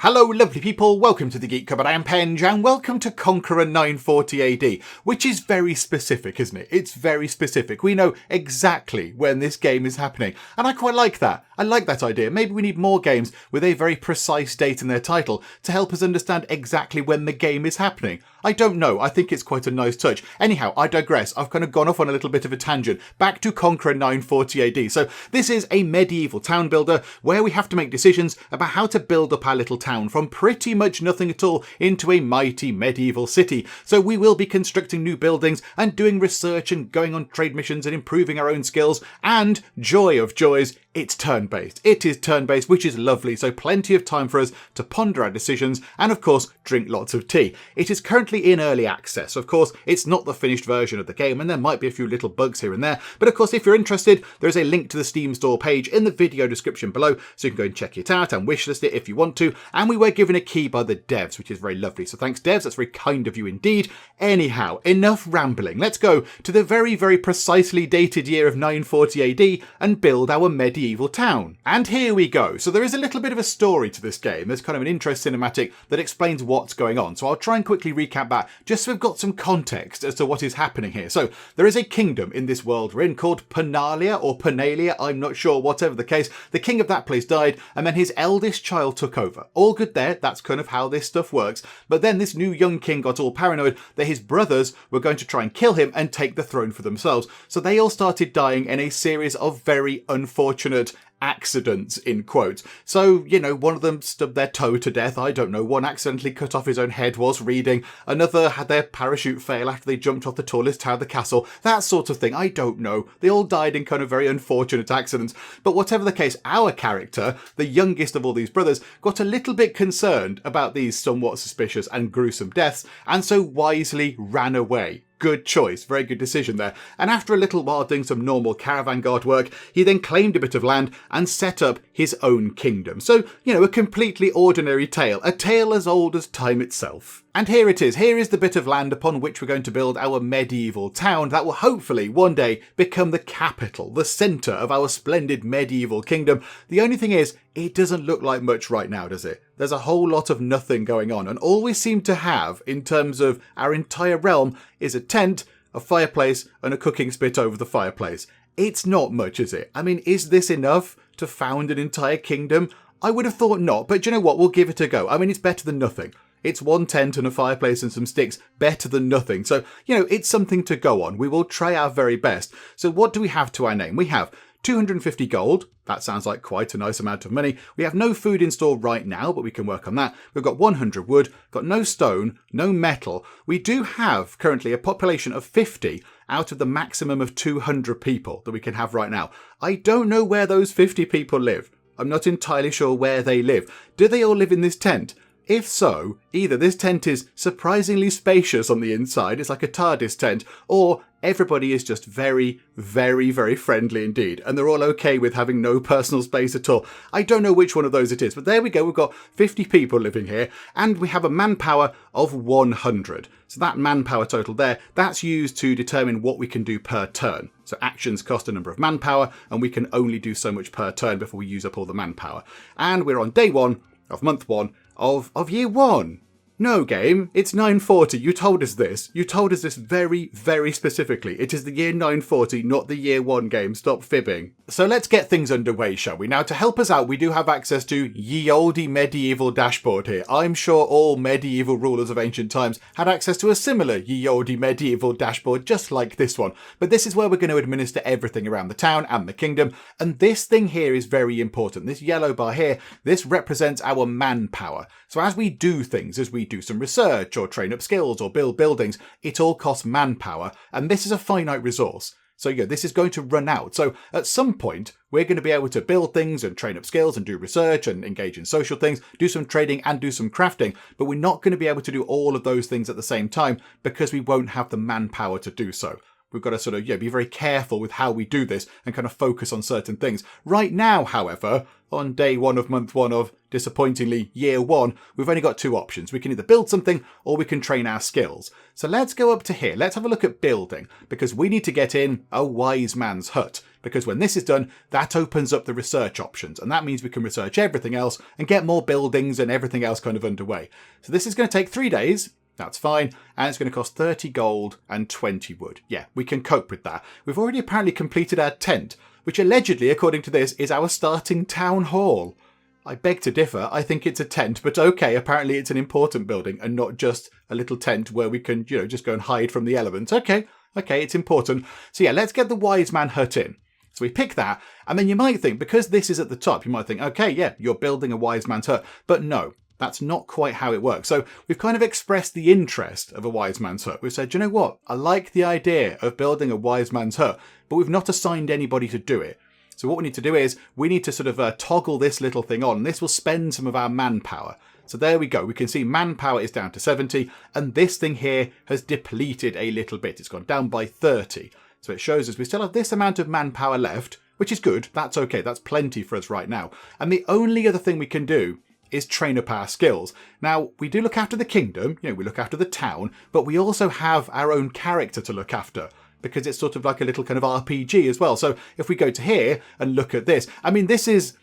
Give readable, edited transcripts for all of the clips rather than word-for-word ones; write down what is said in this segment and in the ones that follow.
Hello lovely people, welcome to the Geek Cupboard, I am Penge, and welcome to Conqueror 940 AD, which is very specific, isn't it? It's very specific. We know exactly when this game is happening, and I quite like that. I like that idea. Maybe we need more games with a very precise date in their title to help us understand exactly when the game is happening. I don't know, I think it's quite a nice touch. Anyhow, I digress. I've kind of gone off on a little bit of a tangent. Back to Conqueror 940 AD. So this is a medieval town builder where we have to make decisions about how to build up our little town from pretty much nothing at all into a mighty medieval city. So we will be constructing new buildings and doing research and going on trade missions and improving our own skills, and joy of joys, it's turn-based. It is turn-based, which is lovely, so plenty of time for us to ponder our decisions and of course drink lots of tea. It is currently in early access. Of course, it's not the finished version of the game and there might be a few little bugs here and there, but of course if you're interested, there's a link to the Steam store page in the video description below, so you can go and check it out and wishlist it if you want to. And we were given a key by the devs, which is very lovely, so thanks devs, that's very kind of you indeed. Anyhow, enough rambling, let's go to the very precisely dated year of 940 AD and build our medieval town. And here we go. So there is a little bit of a story to this game. There's kind of an intro cinematic that explains what's going on, so I'll try and quickly recap that just so we've got some context as to what is happening here. So there is a kingdom in this world we're in called Panalia or Panalia, I'm not sure, whatever the case. The king of that place died and then his eldest child took over. All good there, that's kind of how this stuff works. But then this new young king got all paranoid that his brothers were going to try and kill him and take the throne for themselves. So they all started dying in a series of very unfortunate accidents in quotes. So, you know, one of them stubbed their toe to death, I don't know, one accidentally cut off his own head whilst reading, another had their parachute fail after they jumped off the tallest tower of the castle, that sort of thing, I don't know. They all died in kind of very unfortunate accidents. But whatever the case, our character, the youngest of all these brothers, got a little bit concerned about these somewhat suspicious and gruesome deaths, and so wisely ran away. Good choice, very good decision there. And after a little while doing some normal caravan guard work, he then claimed a bit of land and set up his own kingdom. So, you know, a completely ordinary tale, a tale as old as time itself. And here it is. Here is the bit of land upon which we're going to build our medieval town that will hopefully one day become the capital, the centre of our splendid medieval kingdom. The only thing is, it doesn't look like much right now, does it? There's a whole lot of nothing going on, and all we seem to have in terms of our entire realm is a tent, a fireplace, and a cooking spit over the fireplace. It's not much, is it? I mean, is this enough to found an entire kingdom? I would have thought not, but do you know what? We'll give it a go. I mean, it's better than nothing. It's one tent and a fireplace and some sticks, better than nothing. So, you know, it's something to go on. We will try our very best. So what do we have to our name? We have 250 gold. That sounds like quite a nice amount of money. We have no food in store right now, but we can work on that. We've got 100 wood, got no stone, no metal. We do have currently a population of 50 out of the maximum of 200 people that we can have right now. I don't know where those 50 people live. I'm not entirely sure where they live. Do they all live in this tent? If so, either this tent is surprisingly spacious on the inside, it's like a TARDIS tent, or everybody is just very friendly indeed, and they're all okay with having no personal space at all. I don't know which one of those it is, but there we go, we've got 50 people living here, and we have a manpower of 100. So that manpower total there, that's used to determine what we can do per turn. So actions cost a number of manpower, and we can only do so much per turn before we use up all the manpower. And we're on day 1 of month 1 of year 1. No, game, it's 940. You told us this. You told us this very specifically. It is the year 940, not the year 1 game. Stop fibbing. So let's get things underway, shall we? Now, to help us out, we do have access to ye olde medieval dashboard here. I'm sure all medieval rulers of ancient times had access to a similar ye olde medieval dashboard just like this one. But this is where we're going to administer everything around the town and the kingdom. And this thing here is very important. This yellow bar here, this represents our manpower. So as we do things, as we do some research or train up skills or build buildings, it all costs manpower, and this is a finite resource. So yeah, this is going to run out. So at some point, we're going to be able to build things and train up skills and do research and engage in social things, do some trading and do some crafting, but we're not going to be able to do all of those things at the same time because we won't have the manpower to do so. We've got to sort of be very careful with how we do this and kind of focus on certain things. Right now, however, on day 1 of month 1 of, disappointingly, year 1, we've only got 2 options. We can either build something or we can train our skills. So let's go up to here. Let's have a look at building, because we need to get in a wise man's hut. because when this is done, that opens up the research options, and that means we can research everything else and get more buildings and everything else kind of underway. So this is going to take 3 days. That's fine, and it's going to cost 30 gold and 20 wood. Yeah, we can cope with that. We've already apparently completed our tent, which allegedly, according to this, is our starting town hall. I beg to differ. I think it's a tent, but okay, apparently it's an important building and not just a little tent where we can, just go and hide from the elements. Okay, it's important. So yeah, let's get the wise man hut in. So we pick that, and then you might think, because this is at the top, you might think, okay, yeah, you're building a wise man's hut, but no. That's not quite how it works. So we've kind of expressed the interest of a wise man's hut. We've said, you know what? I like the idea of building a wise man's hut, but we've not assigned anybody to do it. So what we need to do is we need to sort of toggle this little thing on. This will spend some of our manpower. So there we go. We can see manpower is down to 70, and this thing here has depleted a little bit. It's gone down by 30. So it shows us we still have this amount of manpower left, which is good. That's okay. That's plenty for us right now. And the only other thing we can do is train up our skills. Now, we do look after the kingdom, we look after the town, but we also have our own character to look after, because it's sort of like a little kind of RPG as well. So if we go to here and look at this, I mean, this is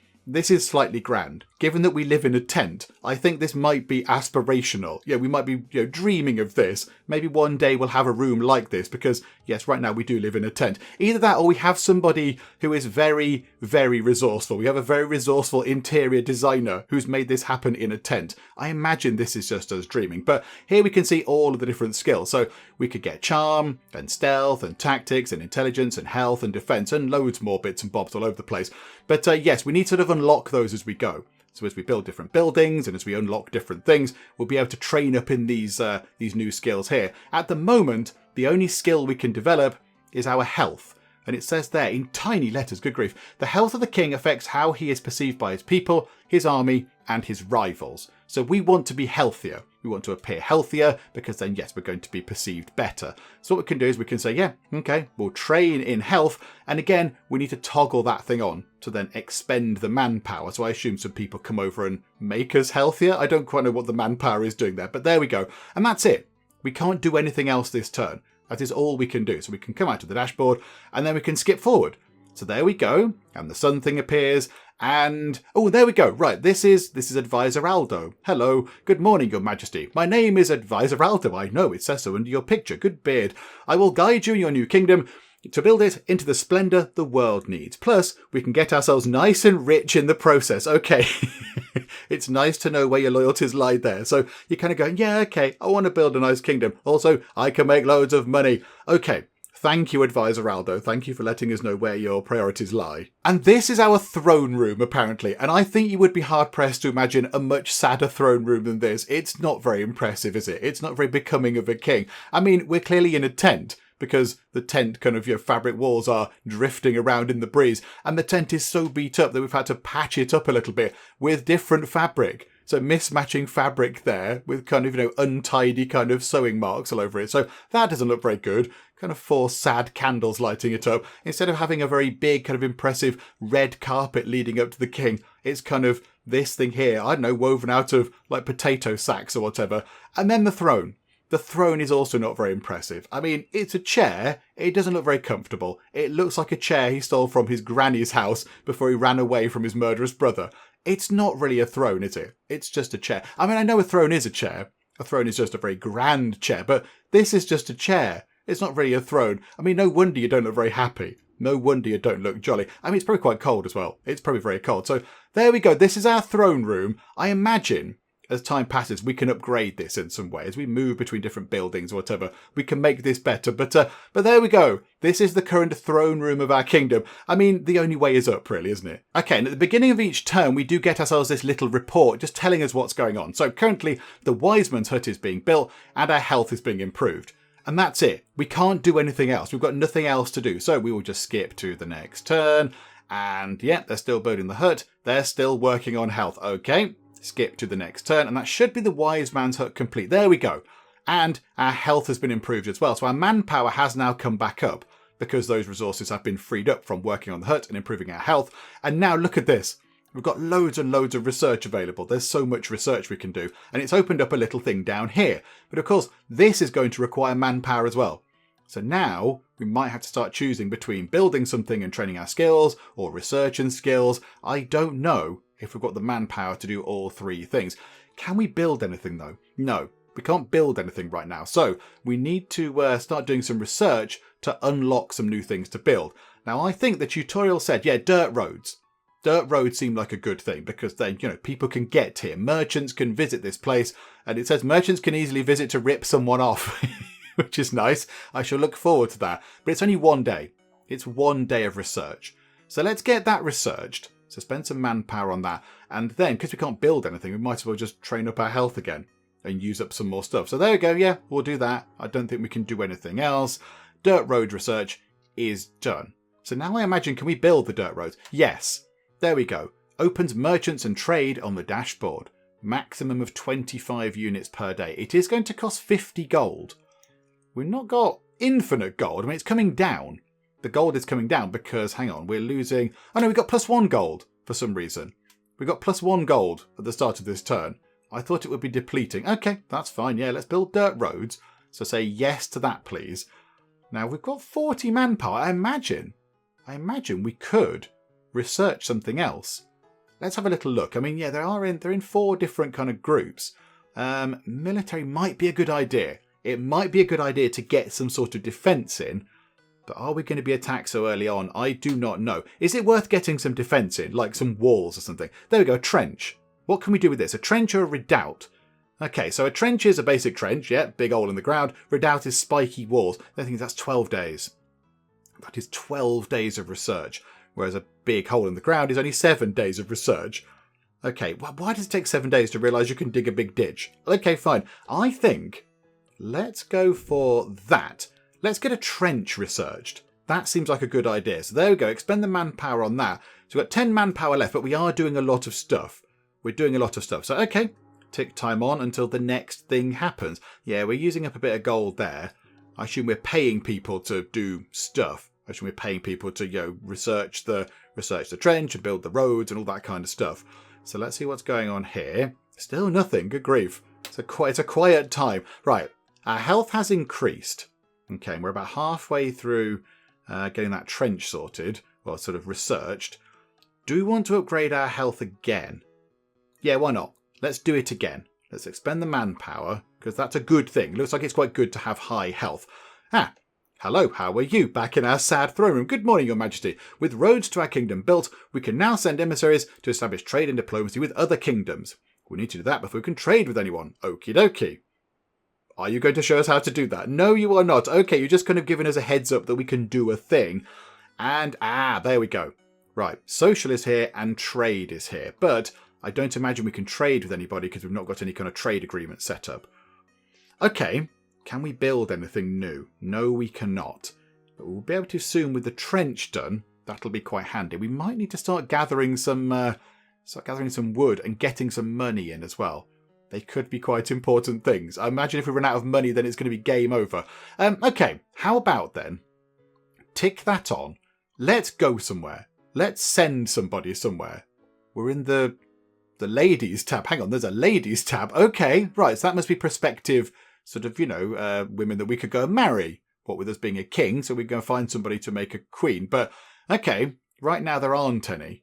slightly grand. Given that we live in a tent, I think this might be aspirational. Yeah, we might be dreaming of this. Maybe one day we'll have a room like this because, yes, right now we do live in a tent. Either that or we have somebody who is very, very resourceful. We have a very resourceful interior designer who's made this happen in a tent. I imagine this is just us dreaming. But here we can see all of the different skills. So we could get charm and stealth and tactics and intelligence and health and defense and loads more bits and bobs all over the place. But yes, we need to sort of unlock those as we go. So as we build different buildings and as we unlock different things, we'll be able to train up in these new skills here. At the moment, the only skill we can develop is our health. And it says there in tiny letters, good grief, the health of the king affects how he is perceived by his people, his army, and his rivals. So we want to be healthier. We want to appear healthier because then, yes, we're going to be perceived better. So what we can do is we can say, yeah, okay, we'll train in health. And again, we need to toggle that thing on to then expend the manpower. So I assume some people come over and make us healthier. I don't quite know what the manpower is doing there, but there we go. And that's it. We can't do anything else this turn. That is all we can do. So we can come out of the dashboard and then we can skip forward. So there we go. And the sun thing appears. And, oh, there we go. Right, this is Advisor Aldo. Hello. Good morning, Your Majesty. My name is Advisor Aldo. I know, it says so under your picture. Good beard. I will guide you in your new kingdom to build it into the splendour the world needs. Plus, we can get ourselves nice and rich in the process. Okay. It's nice to know where your loyalties lie there. So you're kind of going, yeah, okay, I want to build a nice kingdom. Also, I can make loads of money. Okay. Thank you, Advisor Aldo. Thank you for letting us know where your priorities lie. And this is our throne room, apparently. And I think you would be hard-pressed to imagine a much sadder throne room than this. It's not very impressive, is it? It's not very becoming of a king. I mean, we're clearly in a tent, because the tent kind of, fabric walls are drifting around in the breeze. And the tent is so beat up that we've had to patch it up a little bit with different fabric. So mismatching fabric there with kind of, untidy kind of sewing marks all over it. So that doesn't look very good. Kind of 4 sad candles lighting it up. Instead of having a very big kind of impressive red carpet leading up to the king, it's kind of this thing here, I don't know, woven out of like potato sacks or whatever. And then the throne. The throne is also not very impressive. I mean, it's a chair. It doesn't look very comfortable. It looks like a chair he stole from his granny's house before he ran away from his murderous brother. It's not really a throne, is it? It's just a chair. I mean, I know a throne is a chair. A throne is just a very grand chair, but this is just a chair. It's not really a throne. I mean, no wonder you don't look very happy. No wonder you don't look jolly. I mean, it's probably quite cold as well. It's probably very cold. So there we go. This is our throne room. I imagine as time passes, we can upgrade this in some way. As we move between different buildings or whatever, we can make this better. But there we go. This is the current throne room of our kingdom. I mean, the only way is up, really, isn't it? Okay, and at the beginning of each turn, we do get ourselves this little report just telling us what's going on. So currently, the wise man's hut is being built and our health is being improved. And that's it. We can't do anything else. We've got nothing else to do. So we will just skip to the next turn. And yeah, they're still building the hut. They're still working on health. Okay. Skip to the next turn, and that should be the wise man's hut complete. There we go. And our health has been improved as well. So our manpower has now come back up because those resources have been freed up from working on the hut and improving our health. And now look at this. We've got loads and loads of research available. There's so much research we can do. And it's opened up a little thing down here. But of course, this is going to require manpower as well. So now We might have to start choosing between building something and training our skills, or research and skills. I don't know if we've got the manpower to do all three things. Can we build anything though? No, we can't build anything right now. So we need to start doing some research to unlock some new things to build. Now I think the tutorial said, yeah, dirt roads. Dirt roads seem like a good thing because then, people can get here. Merchants can visit this place. And it says merchants can easily visit to rip someone off, which is nice. I shall look forward to that. But it's only one day. It's 1 day of research. So let's get that researched. So spend some manpower on that. And then, because we can't build anything, we might as well just train up our health again and use up some more stuff. So there we go. Yeah, we'll do that. I don't think we can do anything else. Dirt road research is done. So now I imagine, can we build the dirt roads? Yes. There we go. Opens merchants and trade on the dashboard. Maximum of 25 units per day. It is going to cost 50 gold. We've not got infinite gold. I mean, it's coming down. The gold is coming down because, hang on, we're losing... Oh no, we got +1 gold for some reason. We got +1 gold at the start of this turn. I thought it would be depleting. Okay, that's fine. Yeah, let's build dirt roads. So say yes to that, please. Now, we've got 40 manpower. I imagine we could research something else. Let's have a little look. I mean, yeah, they're in 4 different kind of groups. Military might be a good idea. It might be a good idea to get some sort of defence in. But are we going to be attacked so early on? I do not know. Is it worth getting some defence in, like some walls or something? There we go, a trench. What can we do with this? A trench or a redoubt? Okay, so a trench is a basic trench, yeah, big hole in the ground. Redoubt is spiky walls. I think that's 12 days. That is 12 days of research. Whereas a big hole in the ground is only 7 days of research. Okay, well, why does it take 7 days to realise you can dig a big ditch? Okay, fine. I think let's go for that. Let's get a trench researched. That seems like a good idea. So there we go. Expend the manpower on that. So we've got 10 manpower left, but we are doing a lot of stuff. We're doing a lot of stuff. So, okay, tick time on until the next thing happens. Yeah, we're using up a bit of gold there. I assume we're paying people to do stuff. I assume we're paying people to, research the trench and build the roads and all that kind of stuff. So let's see what's going on here. Still nothing. Good grief. It's a quiet time. Right. Our health has increased. Okay, and we're about halfway through getting that trench sorted, well, sort of researched. Do we want to upgrade our health again? Yeah, why not? Let's do it again. Let's expend the manpower, because that's a good thing. Looks like it's quite good to have high health. Hello, how are you? Back in our sad throne room. Good morning, Your Majesty. With roads to our kingdom built, we can now send emissaries to establish trade and diplomacy with other kingdoms. We need to do that before we can trade with anyone. Okie dokie. Are you going to show us how to do that? No, you are not. Okay, you're just kind of giving us a heads up that we can do a thing. And, there we go. Right, social is here and trade is here. But I don't imagine we can trade with anybody because we've not got any kind of trade agreement set up. Okay, can we build anything new? No, we cannot. But we'll be able to soon with the trench done. That'll be quite handy. We might need to start gathering some wood and getting some money in as well. They could be quite important things. I imagine if we run out of money, then it's going to be game over. Okay, how about then? Tick that on. Let's go somewhere. Let's send somebody somewhere. We're in the ladies tab. Hang on, there's a ladies tab. Okay, right, so that must be prospective sort of, women that we could go and marry. What with us being a king, so we go and find somebody to make a queen. But, okay, right now there aren't any.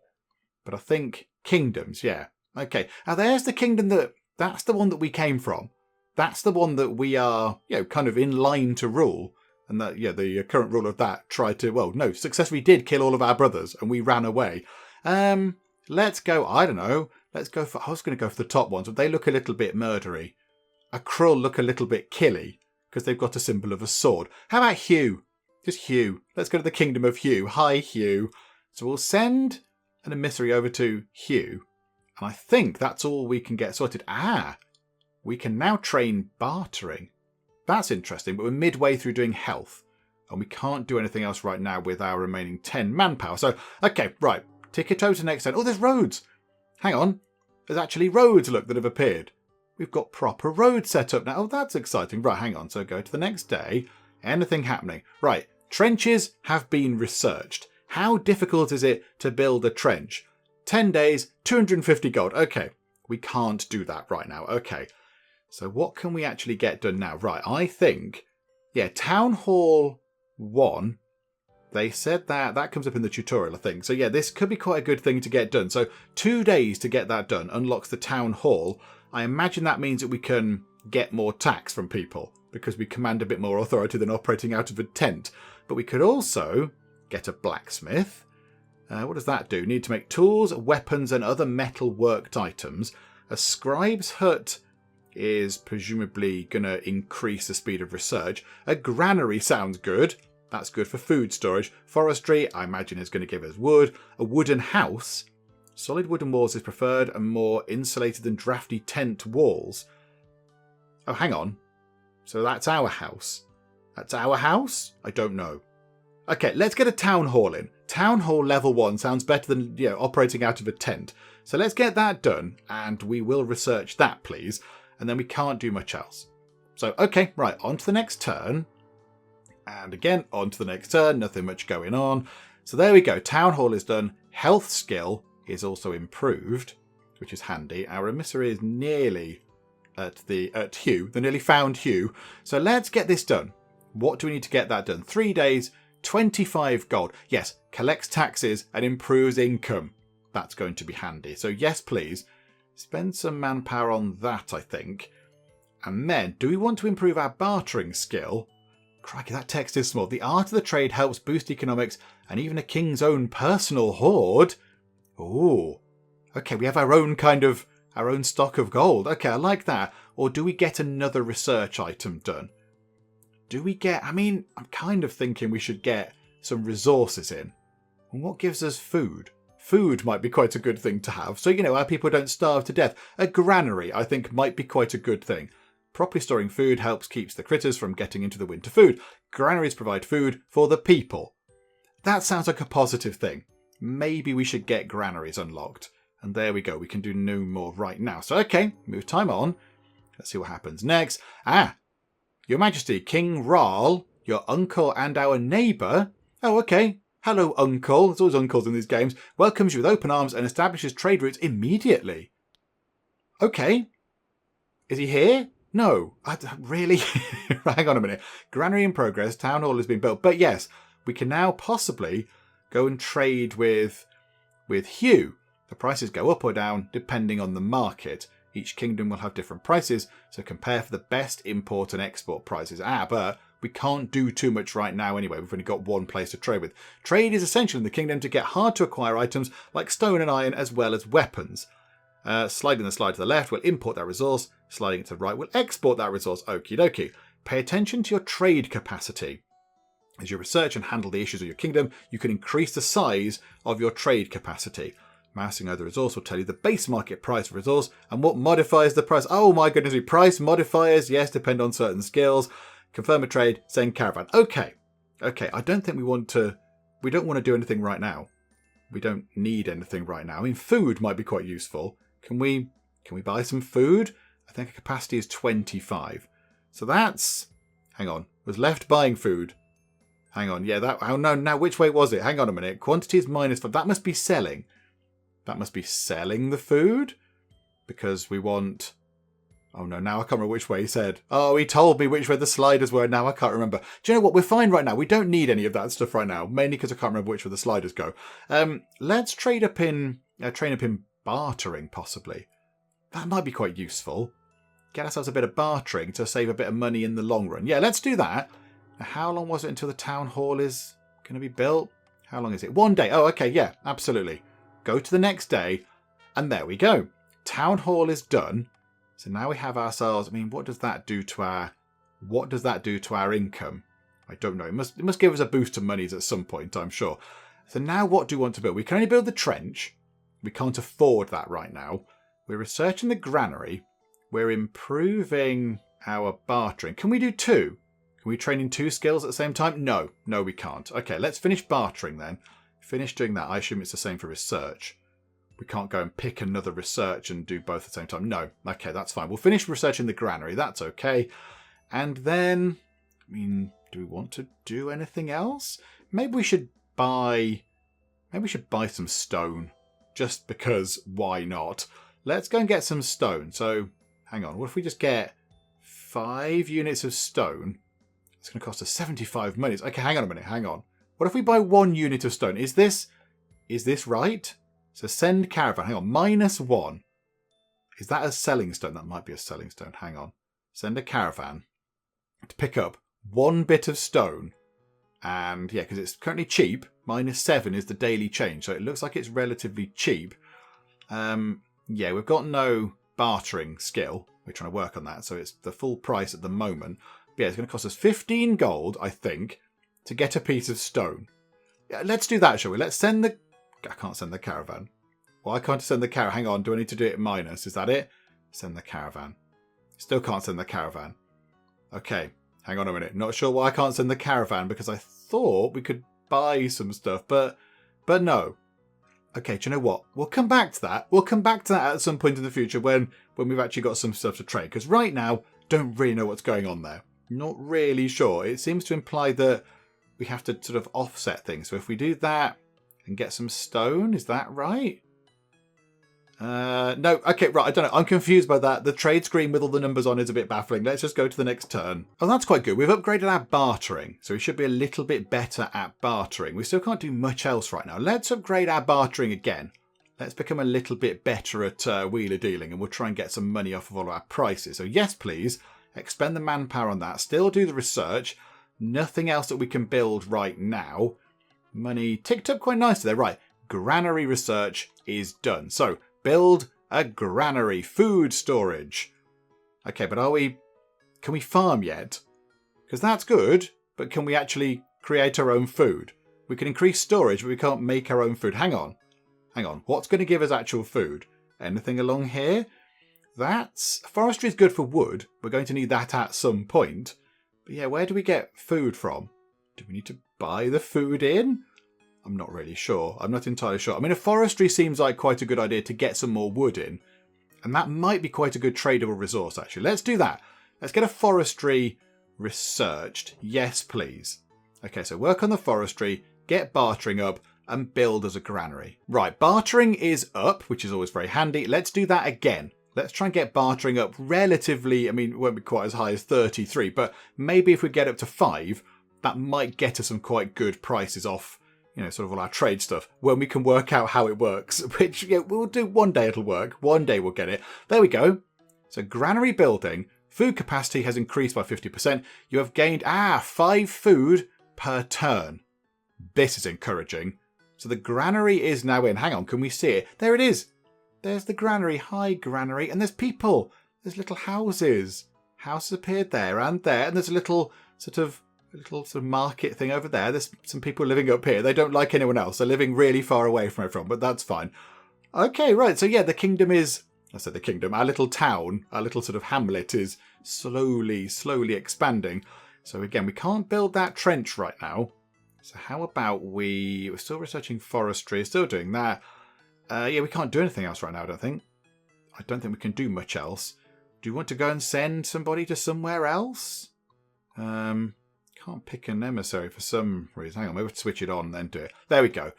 But I think kingdoms, yeah. Okay, now there's the kingdom that's the one that we came from. That's the one that we are, kind of in line to rule. And that, the current ruler of that tried to, successfully did kill all of our brothers and we ran away. Let's go, I don't know. I was going to go for the top ones, but they look a little bit murdery. A Krull look a little bit killy because they've got a symbol of a sword. How about Hugh? Just Hugh. Let's go to the kingdom of Hugh. Hi, Hugh. So we'll send an emissary over to Hugh. And I think that's all we can get sorted. We can now train Bartering. That's interesting, but we're midway through doing health. And we can't do anything else right now with our remaining 10 manpower. So, okay, right. Tick it over to next turn. Oh, there's roads. Hang on. There's actually roads, look, that have appeared. We've got proper roads set up now. Oh, that's exciting. Right, hang on. So go to the next day. Anything happening? Right. Trenches have been researched. How difficult is it to build a trench? 10 days, 250 gold. Okay. We can't do that right now. Okay. So what can we actually get done now? Right. I think, town hall 1. They said that comes up in the tutorial, I think. So yeah, this could be quite a good thing to get done. So 2 days to get that done unlocks the town hall. I imagine that means that we can get more tax from people because we command a bit more authority than operating out of a tent. But we could also get a blacksmith. What does that do? Need to make tools, weapons, and other metal worked items. A scribe's hut is presumably going to increase the speed of research. A granary sounds good. That's good for food storage. Forestry, I imagine, is going to give us wood. A wooden house. Solid wooden walls is preferred and more insulated than drafty tent walls. Oh, hang on. So that's our house. That's our house? I don't know. Okay, let's get a town hall in. Town hall level 1 sounds better than, operating out of a tent. So let's get that done, and we will research that, please. And then we can't do much else. So, okay, right, on to the next turn. And again, on to the next turn. Nothing much going on. So there we go. Town hall is done. Health skill is also improved, which is handy. Our emissary is nearly at Hugh. They nearly found Hugh. So let's get this done. What do we need to get that done? 3 days, 25 gold. Yes, collects taxes and improves income. That's going to be handy. So yes, please. Spend some manpower on that, I think. And then, do we want to improve our bartering skill? Crikey, that text is small. The art of the trade helps boost economics and even a king's own personal hoard. Ooh. Okay, we have our own stock of gold. Okay, I like that. Or do we get another research item done? I'm kind of thinking we should get some resources in. And what gives us food? Food might be quite a good thing to have. So, our people don't starve to death. A granary, I think, might be quite a good thing. Properly storing food keeps the critters from getting into the winter food. Granaries provide food for the people. That sounds like a positive thing. Maybe we should get granaries unlocked. And there we go. We can do no more right now. So, okay, move time on. Let's see what happens next. Your Majesty, King Ral, your uncle and our neighbour. Oh, okay. Hello, uncle. There's always uncles in these games. Welcomes you with open arms and establishes trade routes immediately. Okay. Is he here? No. Really? Hang on a minute. Granary in progress. Town hall has been built. But yes, we can now possibly go and trade with Hugh. The prices go up or down depending on the market. Each kingdom will have different prices, so compare for the best import and export prices. But we can't do too much right now anyway. We've only got one place to trade with. Trade is essential in the kingdom to get hard to acquire items like stone and iron as well as weapons. Sliding the slide to the left will import that resource. Sliding it to the right will export that resource. Okie dokie. Pay attention to your trade capacity. As you research and handle the issues of your kingdom, you can increase the size of your trade capacity. Mousing over the resource will tell you the base market price of resource and what modifies the price. Oh my goodness, price modifiers, yes, depend on certain skills. Confirm a trade, send caravan. Okay, I don't think we don't want to do anything right now. We don't need anything right now. Food might be quite useful. Can we buy some food? I think our capacity is 25. So that's, hang on, was left buying food. Hang on, yeah, now which way was it? Hang on a minute. Quantity is -5. That must be selling. That must be selling the food because we want... Oh no, now I can't remember which way he said. Oh, he told me which way the sliders were. Now I can't remember. Do you know what? We're fine right now. We don't need any of that stuff right now, mainly because I can't remember which way the sliders go. Let's train up in bartering, possibly. That might be quite useful. Get ourselves a bit of bartering to save a bit of money in the long run. Yeah, let's do that. Now, how long was it until the town hall is going to be built? How long is it? 1 day. Oh, okay, yeah, absolutely. Go to the next day, and there we go. Town hall is done. So now we have ourselves. What does that do to our income? I don't know. It must give us a boost to monies at some point, I'm sure. So now what do we want to build? We can only build the trench. We can't afford that right now. We're researching the granary. We're improving our bartering. Can we do 2? Can we train in 2 skills at the same time? No, we can't. Okay, let's finish bartering then. Finish doing that. I assume it's the same for research. We can't go and pick another research and do both at the same time. No. Okay, that's fine. We'll finish researching the granary. That's okay. And then, do we want to do anything else? Maybe we should buy some stone. Just because, why not? Let's go and get some stone. So, hang on. What if we just get 5 units of stone? It's going to cost us 75 minutes. Okay, hang on a minute. Hang on. What if we buy 1 unit of stone? Is this right? So send caravan. Hang on. -1. Is that a selling stone? That might be a selling stone. Hang on. Send a caravan to pick up 1 bit of stone. And yeah, because it's currently cheap. -7 is the daily change. So it looks like it's relatively cheap. Yeah, we've got no bartering skill. We're trying to work on that. So it's the full price at the moment. But yeah, it's going to cost us 15 gold, I think, to get a piece of stone. Yeah, let's do that, shall we? Let's send the... I can't send the caravan. Why can't I send the caravan? Hang on, do I need to do it minus? Is that it? Send the caravan. Still can't send the caravan. Okay, hang on a minute. Not sure why I can't send the caravan, because I thought we could buy some stuff, but no. Okay, do you know what? We'll come back to that. We'll come back to that at some point in the future when we've actually got some stuff to trade. Because right now, don't really know what's going on there. Not really sure. It seems to imply that we have to sort of offset things. So if we do that and get some stone, is that right? No, okay, right, I don't know. I'm confused by that. The trade screen with all the numbers on is a bit baffling. Let's just go to the next turn. Oh, that's quite good. We've upgraded our bartering, so we should be a little bit better at bartering. We still can't do much else right now. Let's upgrade our bartering again. Let's become a little bit better at wheeler dealing, and we'll try and get some money off of all of our prices. So yes, please, expend the manpower on that. Still do the research. Nothing else that we can build right now. Money ticked up quite nicely there. Right, granary research is done. So build a granary, food storage. Okay, but can we farm yet? Because that's good, but can we actually create our own food? We can increase storage, but we can't make our own food. Hang on. What's going to give us actual food? Anything along here? Forestry is good for wood. We're going to need that at some point. But yeah, where do we get food from? Do we need to buy the food in? I'm not really sure. I'm not entirely sure. I mean, a forestry seems like quite a good idea to get some more wood in. And that might be quite a good tradable resource, actually. Let's do that. Let's get a forestry researched. Yes, please. Okay, so work on the forestry, get bartering up, and build as a granary. Right, bartering is up, which is always very handy. Let's do that again. Let's try and get bartering up relatively, I mean, it won't be quite as high as 33, but maybe if we get up to 5, that might get us some quite good prices off, you know, sort of all our trade stuff, when we can work out how it works, which yeah, we'll do one day it'll work. One day we'll get it. There we go. So granary building, food capacity has increased by 50%. You have gained, 5 food per turn. This is encouraging. So the granary is now in. Hang on, can we see it? There it is. There's the granary. Hi, granary. And there's people. There's little houses. Houses appeared there and there. And there's a little sort of market thing over there. There's some people living up here. They don't like anyone else. They're living really far away from everyone, but that's fine. Okay, right. So yeah, the kingdom is... I said the kingdom. Our little town, our little sort of hamlet is slowly expanding. So again, we can't build that trench right now. So how about we're still researching forestry, still doing that. Yeah, we can't do anything else right now, I don't think. I don't think we can do much else. Do you want to go and send somebody to somewhere else? Can't pick an emissary for some reason. Hang on, maybe we'll switch it on and then do it. There we go.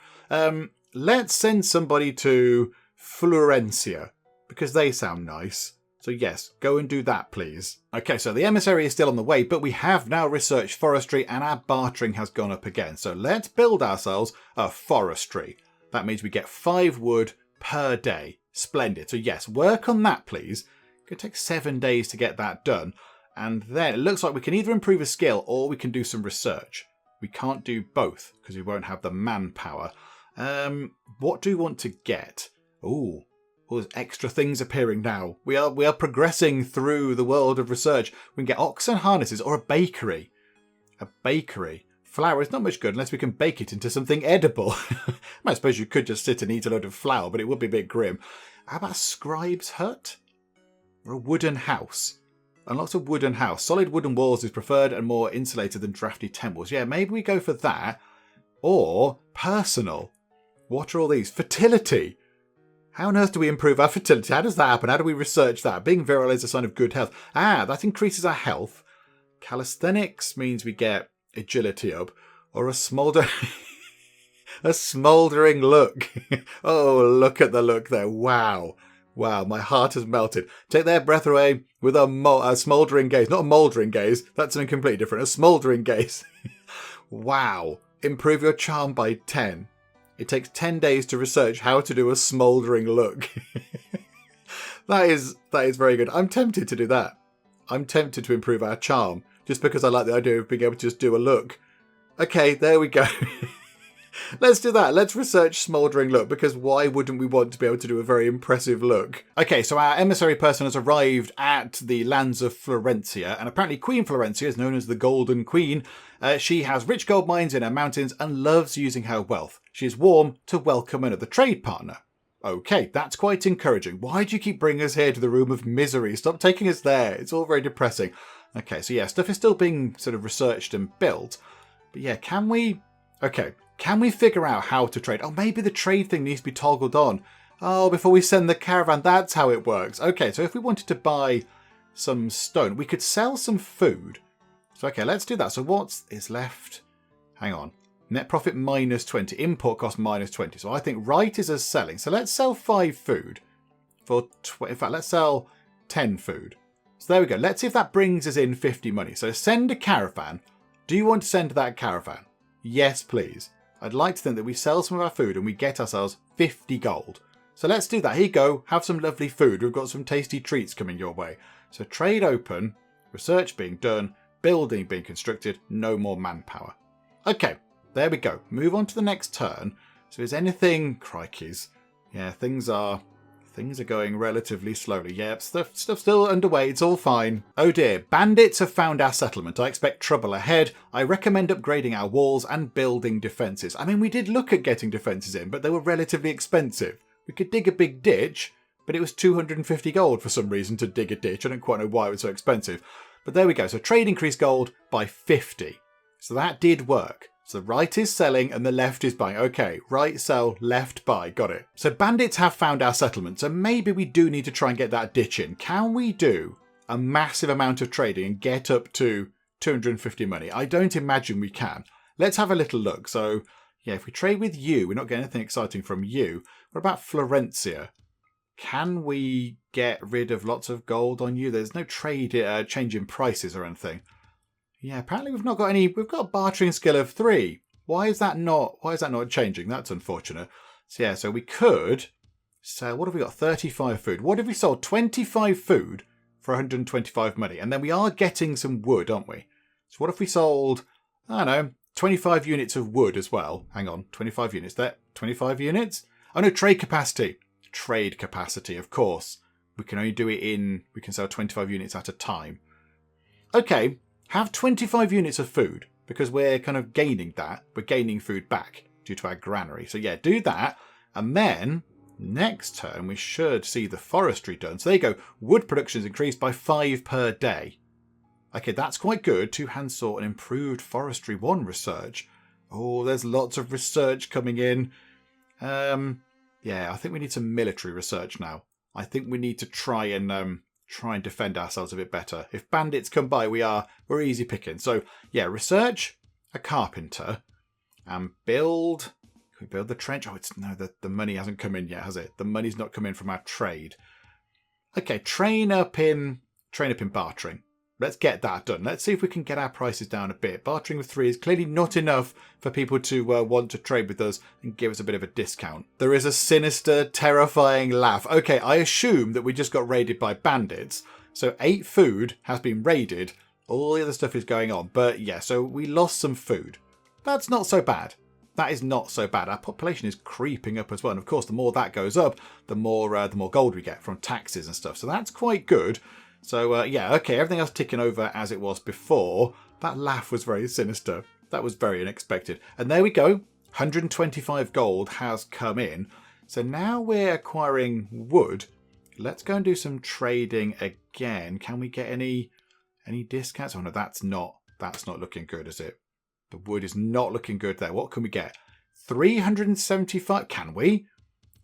Let's send somebody to Florencia, because they sound nice. So yes, go and do that, please. Okay, so the emissary is still on the way, but we have now researched forestry and our bartering has gone up again. So let's build ourselves a forestry. That means we get 5 wood per day. Splendid. So yes, work on that, please. It's going to take 7 days to get that done. And then it looks like we can either improve a skill or we can do some research. We can't do both because we won't have the manpower. What do we want to get? Ooh. Well, there's extra things appearing now. We are progressing through the world of research. We can get oxen harnesses or a bakery. A bakery. Flour is not much good unless we can bake it into something edible. I suppose you could just sit and eat a load of flour, but it would be a bit grim. How about a scribe's hut? Or a wooden house? And lots of wooden house. Solid wooden walls is preferred and more insulated than drafty temples. Yeah, maybe we go for that. Or personal. What are all these? Fertility. How on earth do we improve our fertility? How does that happen? How do we research that? Being virile is a sign of good health. That increases our health. Calisthenics means we get agility up. Or a smouldering look. Oh, look at the look there. Wow. Wow, my heart has melted. Take their breath away with a smouldering gaze. Not a mouldering gaze. That's something completely different. A smouldering gaze. Wow. Improve your charm by 10. It takes 10 days to research how to do a smouldering look. That is very good. I'm tempted to do that. I'm tempted to improve our charm just because I like the idea of being able to just do a look. Okay, there we go. Let's do that. Let's research smouldering look, because why wouldn't we want to be able to do a very impressive look? Okay, so our emissary person has arrived at the lands of Florencia, and apparently Queen Florencia is known as the Golden Queen. She has rich gold mines in her mountains and loves using her wealth. She is warm to welcome another trade partner. Okay, that's quite encouraging. Why do you keep bringing us here to the room of misery? Stop taking us there. It's all very depressing. Okay, so yeah, stuff is still being sort of researched and built. But yeah, can we figure out how to trade? Oh, maybe the trade thing needs to be toggled on. Oh, before we send the caravan, that's how it works. Okay, so if we wanted to buy some stone, we could sell some food. So, okay, let's do that. So what is left? Hang on. Net profit minus 20. Import cost minus 20. So I think right is us selling. So let's sell 5 food. In fact, let's sell 10 food. So there we go. Let's see if that brings us in 50 money. So send a caravan. Do you want to send that caravan? Yes, please. I'd like to think that we sell some of our food and we get ourselves 50 gold. So let's do that. Here you go. Have some lovely food. We've got some tasty treats coming your way. So trade open, research being done, building being constructed, no more manpower. Okay, there we go. Move on to the next turn. So is anything... Crikeys. Yeah, things are going relatively slowly. Yeah, stuff's still underway. It's all fine. Oh dear, bandits have found our settlement. I expect trouble ahead. I recommend upgrading our walls and building defences. I mean, we did look at getting defences in, but they were relatively expensive. We could dig a big ditch, but it was 250 gold for some reason to dig a ditch. I don't quite know why it was so expensive. But there we go. So trade increased gold by 50. So that did work. So the right is selling and the left is buying. Okay, right sell, left buy. Got it. So bandits have found our settlement. So maybe we do need to try and get that ditch in. Can we do a massive amount of trading and get up to 250 money? I don't imagine we can. Let's have a little look. So yeah, if we trade with you, we're not getting anything exciting from you. What about Florencia? Can we get rid of lots of gold on you? There's no trade change in prices or anything. Yeah, apparently we've not got any. We've got a bartering skill of 3. Why is that not changing? That's unfortunate. So yeah, so we could sell. What have we got? 35 food. What if we sold 25 food for 125 money? And then we are getting some wood, aren't we? So what if we sold, I don't know, 25 units of wood as well? Hang on, 25 units. There, 25 units? Oh no, trade capacity. Trade capacity, of course. We can only do it in. We can sell 25 units at a time. Okay. Have 25 units of food, because we're kind of gaining that. We're gaining food back due to our granary. So yeah, do that. And then next turn, we should see the forestry done. So there you go. Wood production is increased by 5 per day. Okay, that's quite good. 2-hand saw and improved forestry 1 research. Oh, there's lots of research coming in. Yeah, I think we need some military research now. I think we need to try and defend ourselves a bit better. If bandits come by, we're easy picking. So yeah, research a carpenter and build. Can we build the trench? Oh, no, the money hasn't come in yet, has it? The money's not come in from our trade. Okay, train up in bartering. Let's get that done. Let's see if we can get our prices down a bit. Bartering with 3 is clearly not enough for people to want to trade with us and give us a bit of a discount. There is a sinister, terrifying laugh. Okay, I assume that we just got raided by bandits. So 8 food has been raided. All the other stuff is going on. But yeah, so we lost some food. That's not so bad. That is not so bad. Our population is creeping up as well. And of course, the more that goes up, the more gold we get from taxes and stuff. So that's quite good. So, yeah, okay, everything else ticking over as it was before. That laugh was very sinister. That was very unexpected. And there we go. 125 gold has come in. So now we're acquiring wood. Let's go and do some trading again. Can we get any discounts? Oh, no, that's not looking good, is it? The wood is not looking good there. What can we get? 375. Can we?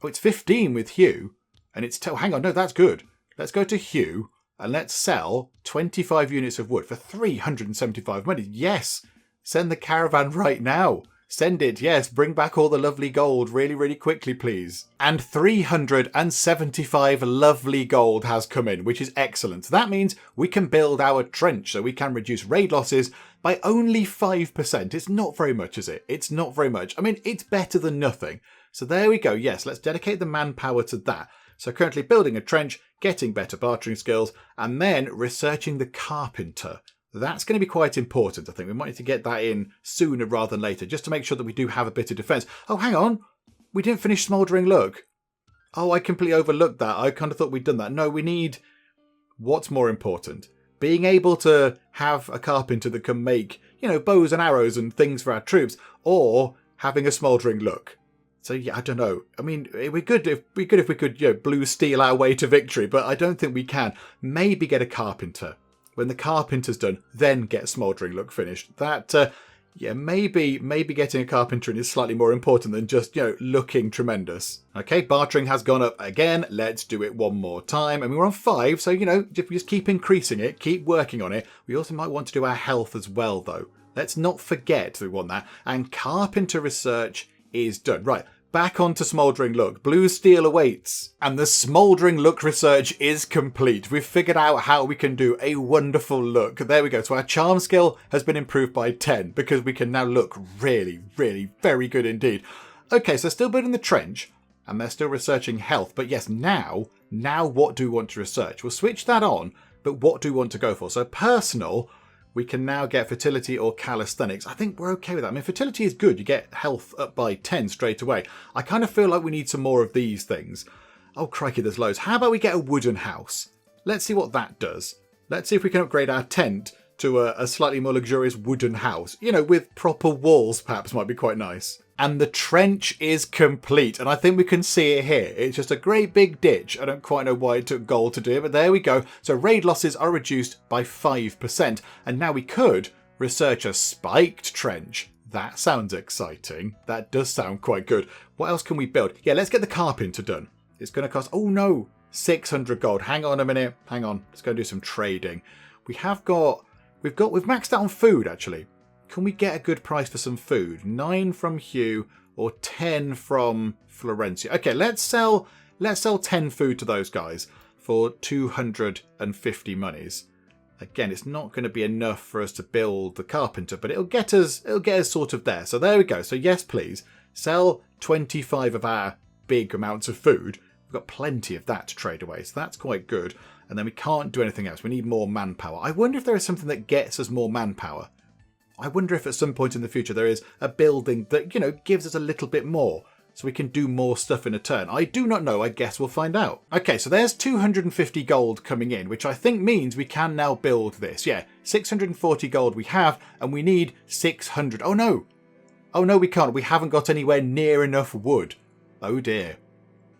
Oh, it's 15 with Hugh. And it's... hang on, no, that's good. Let's go to Hugh. And let's sell 25 units of wood for 375 money. Yes! Send the caravan right now. Send it, yes. Bring back all the lovely gold really, really quickly, please. And 375 lovely gold has come in, which is excellent. So that means we can build our trench, so we can reduce raid losses by only 5%. It's not very much, is it? It's not very much. I mean, it's better than nothing. So there we go. Yes, let's dedicate the manpower to that. So currently building a trench, getting better bartering skills, and then researching the carpenter. That's going to be quite important, I think. We might need to get that in sooner rather than later, just to make sure that we do have a bit of defence. Oh, hang on. We didn't finish Smouldering Look. Oh, I completely overlooked that. I kind of thought we'd done that. No, we need... What's more important? Being able to have a carpenter that can make, you know, bows and arrows and things for our troops, or having a Smouldering Look. So, yeah, I don't know. I mean, it'd be good if we could, you know, blue steel our way to victory, but I don't think we can. Maybe get a carpenter. When the carpenter's done, then get Smouldering Look finished. That, yeah, maybe getting a carpenter in is slightly more important than just, you know, looking tremendous. Okay, bartering has gone up again. Let's do it one more time. And we're on 5, so, you know, if we just keep increasing it, keep working on it. We also might want to do our health as well, though. Let's not forget that we want that. And carpenter research is done. Right. Back onto Smouldering Look. Blue steel awaits. And the Smouldering Look research is complete. We've figured out how we can do a wonderful look. There we go. So our charm skill has been improved by 10 because we can now look really, really very good indeed. Okay, so still building the trench and they're still researching health. But yes, now what do we want to research? We'll switch that on, but what do we want to go for? So personal... We can now get fertility or calisthenics. I think we're okay with that. I mean, fertility is good. You get health up by 10 straight away. I kind of feel like we need some more of these things. Oh, crikey, there's loads. How about we get a wooden house? Let's see what that does. Let's see if we can upgrade our tent to a slightly more luxurious wooden house. You know, with proper walls, perhaps, might be quite nice. And the trench is complete. And I think we can see it here. It's just a great big ditch. I don't quite know why it took gold to do it, but there we go. So raid losses are reduced by 5%. And now we could research a spiked trench. That sounds exciting. That does sound quite good. What else can we build? Yeah, let's get the carpenter done. It's going to cost, oh no, 600 gold. Hang on a minute. Hang on. Let's go do some trading. We've maxed out on food, actually. Can we get a good price for some food? 9 from Hugh or 10 from Florencia. Okay, let's sell 10 food to those guys for 250 monies. Again, it's not going to be enough for us to build the carpenter, but it'll get us sort of there. So there we go. So yes, please sell 25 of our big amounts of food. We've got plenty of that to trade away, so that's quite good. And then we can't do anything else. We need more manpower. I wonder if there is something that gets us more manpower. I wonder if at some point in the future there is a building that, you know, gives us a little bit more so we can do more stuff in a turn. I do not know. I guess we'll find out. Okay, so there's 250 gold coming in, which I think means we can now build this. Yeah, 640 gold we have, and we need 600. Oh, no. Oh, no, we can't. We haven't got anywhere near enough wood. Oh, dear.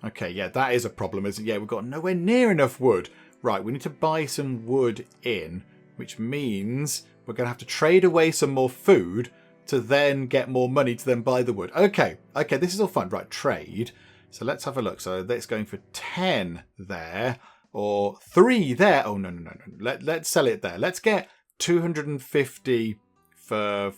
Okay, yeah, that is a problem, isn't it? Yeah, we've got nowhere near enough wood. Right, we need to buy some wood in, which means... we're going to have to trade away some more food to then get more money to then buy the wood. Okay, this is all fine. Right, trade. So let's have a look. So that's going for 10 there or 3 there. Oh, no. Let's sell it there. Let's get 250 for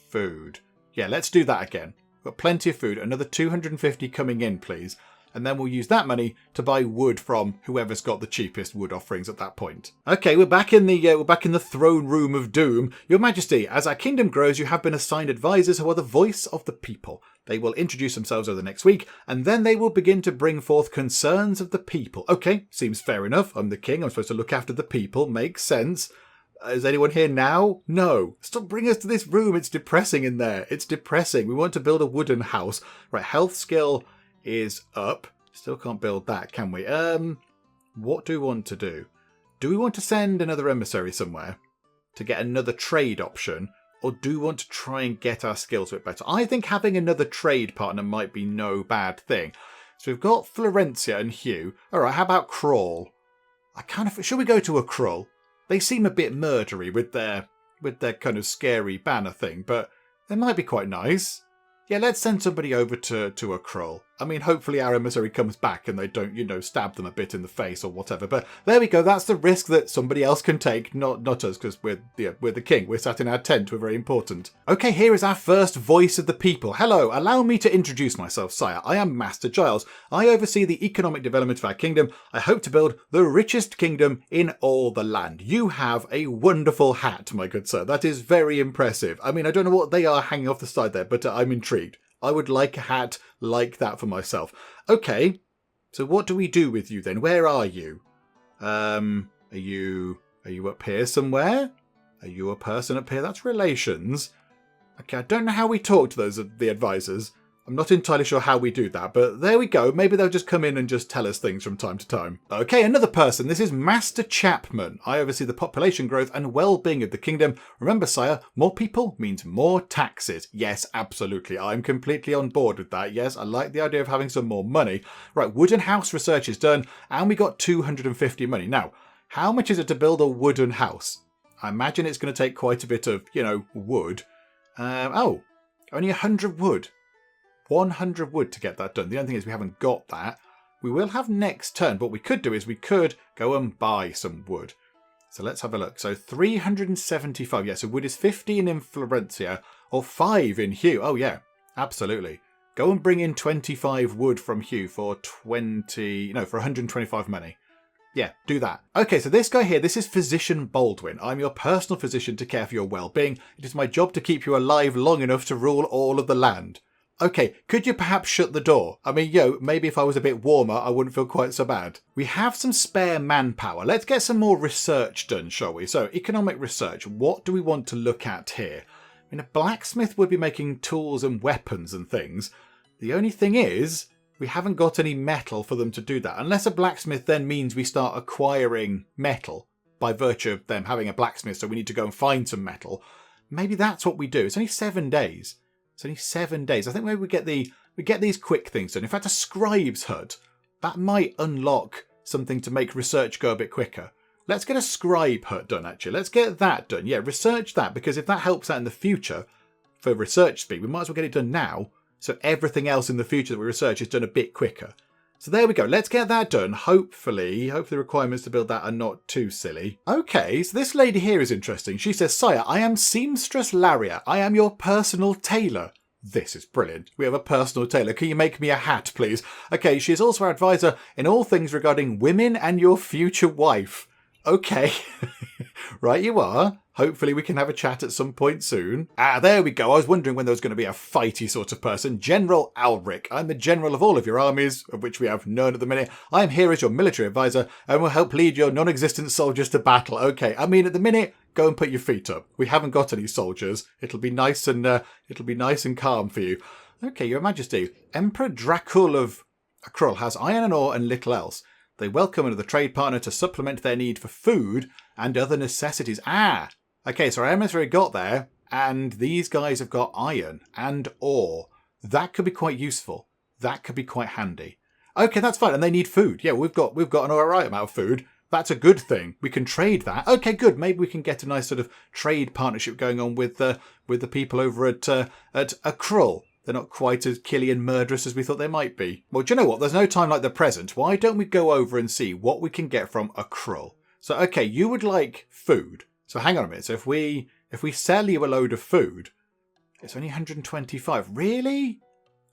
food. Yeah, let's do that again. We've got plenty of food. Another 250 coming in, please. And then we'll use that money to buy wood from whoever's got the cheapest wood offerings at that point. Okay, we're back in the throne room of doom. Your Majesty, as our kingdom grows, you have been assigned advisors who are the voice of the people. They will introduce themselves over the next week, and then they will begin to bring forth concerns of the people. Okay, seems fair enough. I'm the king. I'm supposed to look after the people. Makes sense. Is anyone here now? No. Stop bringing us to this room. It's depressing in there. It's depressing. We want to build a wooden house. Right, health skill is up. Still can't build that, can we? What do we want to do? Do we want to send another emissary somewhere to get another trade option? Or do we want to try and get our skills a bit better? I think having another trade partner might be no bad thing. So we've got Florencia and Hugh. All right, how about Crawl? Should we go to a Crawl? They seem a bit murdery with their kind of scary banner thing, but they might be quite nice. Yeah, let's send somebody over to a Krull. I mean, hopefully our emissary comes back and they don't, you know, stab them a bit in the face or whatever. But there we go. That's the risk that somebody else can take, not us, because we're the king. We're sat in our tent. We're very important. Okay, here is our first voice of the people. Hello, allow me to introduce myself, sire. I am Master Giles. I oversee the economic development of our kingdom. I hope to build the richest kingdom in all the land. You have a wonderful hat, my good sir. That is very impressive. I mean, I don't know what they are hanging off the side there, but I'm intrigued. I would like a hat like that for myself. Okay, so what do we do with you then? Where are you? Are you up here somewhere? Are you a person up here? That's relations. Okay, I don't know how we talk to those the advisors. I'm not entirely sure how we do that, but there we go. Maybe they'll just come in and just tell us things from time to time. Okay, another person. This is Master Chapman. I oversee the population growth and well-being of the kingdom. Remember, sire, more people means more taxes. Yes, absolutely. I'm completely on board with that. Yes, I like the idea of having some more money. Right, wooden house research is done, and we got 250 money. Now, how much is it to build a wooden house? I imagine it's going to take quite a bit of, you know, wood. Oh, only 100 wood. 100 wood to get that done. The only thing is we haven't got that. We will have next turn. What we could do is we could go and buy some wood. So let's have a look. So 375. Yeah, so wood is 15 in Florencia or 5 in Hugh. Oh, yeah, absolutely. Go and bring in 25 wood from Hugh for 125 money. Yeah, do that. Okay, so this guy here, this is Physician Baldwin. I'm your personal physician to care for your well-being. It is my job to keep you alive long enough to rule all of the land. Okay, could you perhaps shut the door? I mean, maybe if I was a bit warmer, I wouldn't feel quite so bad. We have some spare manpower. Let's get some more research done, shall we? So, economic research. What do we want to look at here? I mean, a blacksmith would be making tools and weapons and things. The only thing is, we haven't got any metal for them to do that. Unless a blacksmith then means we start acquiring metal by virtue of them having a blacksmith, so we need to go and find some metal. Maybe that's what we do. It's only 7 days. It's only 7 days. I think maybe we get these quick things done. In fact, a scribe's hut, that might unlock something to make research go a bit quicker. Let's get a scribe hut done, actually. Let's get that done. Yeah, research that, because if that helps out in the future for research speed, we might as well get it done now, so everything else in the future that we research is done a bit quicker. So there we go. Let's get that done. Hopefully the requirements to build that are not too silly. Okay, so this lady here is interesting. She says, sire, I am Seamstress Laria. I am your personal tailor. This is brilliant. We have a personal tailor. Can you make me a hat, please? Okay, she is also our advisor in all things regarding women and your future wife. Okay. Right you are. Hopefully we can have a chat at some point soon. Ah, there we go. I was wondering when there was going to be a fighty sort of person. General Alric. I'm the general of all of your armies, of which we have none at the minute. I am here as your military advisor and will help lead your non-existent soldiers to battle. Okay, I mean, at the minute, go and put your feet up. We haven't got any soldiers. It'll be nice and calm for you. Okay, Your Majesty. Emperor Dracul of Krull has iron and ore and little else. They welcome another trade partner to supplement their need for food and other necessities. Ah, okay, so our emissary got there, and these guys have got iron and ore. That could be quite useful. That could be quite handy. Okay, that's fine, and they need food. Yeah, we've got an alright amount of food. That's a good thing. We can trade that. Okay, good. Maybe we can get a nice sort of trade partnership going on with the people over at Krull. They're not quite as killy and murderous as we thought they might be. Well, do you know what? There's no time like the present. Why don't we go over and see what we can get from a Krull? So, okay, you would like food. So hang on a minute. So if we sell you a load of food, it's only 125. Really?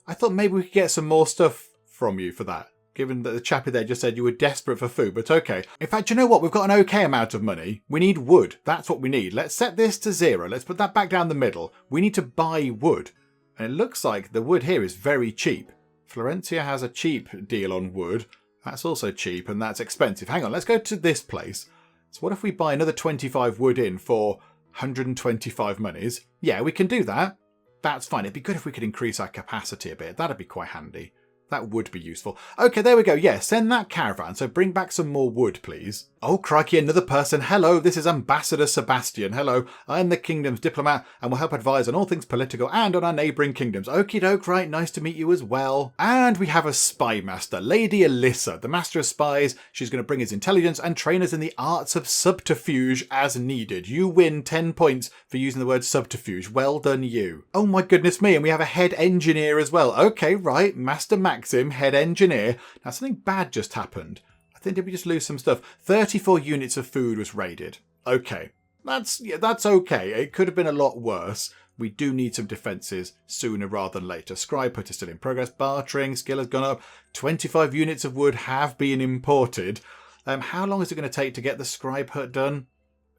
I thought maybe we could get some more stuff from you for that, given that the chappie there just said you were desperate for food, but okay. In fact, you know what? We've got an okay amount of money. We need wood. That's what we need. Let's set this to 0. Let's put that back down the middle. We need to buy wood. And it looks like the wood here is very cheap. Florencia has a cheap deal on wood. That's also cheap and that's expensive. Hang on, let's go to this place. So what if we buy another 25 wood in for 125 monies? Yeah, we can do that. That's fine. It'd be good if we could increase our capacity a bit. That'd be quite handy. That would be useful. Okay, there we go. Yeah, send that caravan. So bring back some more wood, please. Oh, crikey, another person. Hello, this is Ambassador Sebastian. Hello, I am the kingdom's diplomat and will help advise on all things political and on our neighbouring kingdoms. Okie doke, right, nice to meet you as well. And we have a spy master, Lady Alyssa, the master of spies. She's going to bring us intelligence and train us in the arts of subterfuge as needed. You win 10 points for using the word subterfuge. Well done, you. Oh my goodness me, and we have a head engineer as well. Okay, right, Master Max Maxim, head engineer. Now, something bad just happened. I think, did we just lose some stuff? 34 units of food was raided. Okay, that's okay. It could have been a lot worse. We do need some defences sooner rather than later. Scribe put is still in progress. Bartering, skill has gone up. 25 units of wood have been imported. How long is it going to take to get the scribe hut done?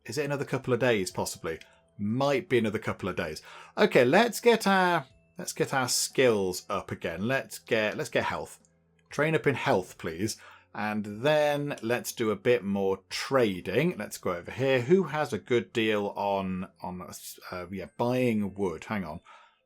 Is it another couple of days, possibly? Might be another couple of days. Okay, let's get our skills up again. Let's get health. Train up in health, please. And then let's do a bit more trading. Let's go over here. Who has a good deal on buying wood? Hang on.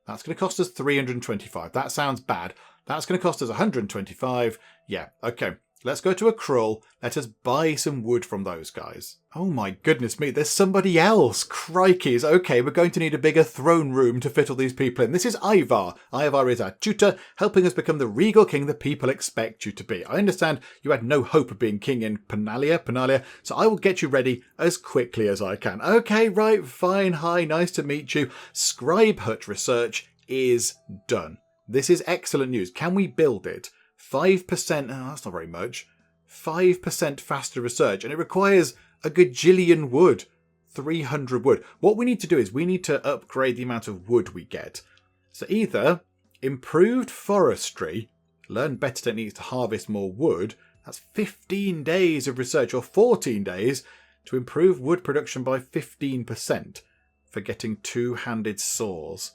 That's going to cost us 325. That sounds bad. That's going to cost us 125. Yeah, okay. Let's go to a crawl. Let us buy some wood from those guys. Oh my goodness me, there's somebody else. Crikeys. Okay, we're going to need a bigger throne room to fit all these people in. This is Ivar. Ivar is our tutor, helping us become the regal king the people expect you to be. I understand you had no hope of being king in Penalia, so I will get you ready as quickly as I can. Okay, right, fine, hi, nice to meet you. Scribe hut research is done. This is excellent news. Can we build it? 5%, oh, that's not very much. 5% faster research, and it requires a gajillion wood. 300 wood. What we need to do is we need to upgrade the amount of wood we get. So either improved forestry, learn better techniques to harvest more wood, that's 15 days of research, or 14 days to improve wood production by 15% for getting two-handed saws.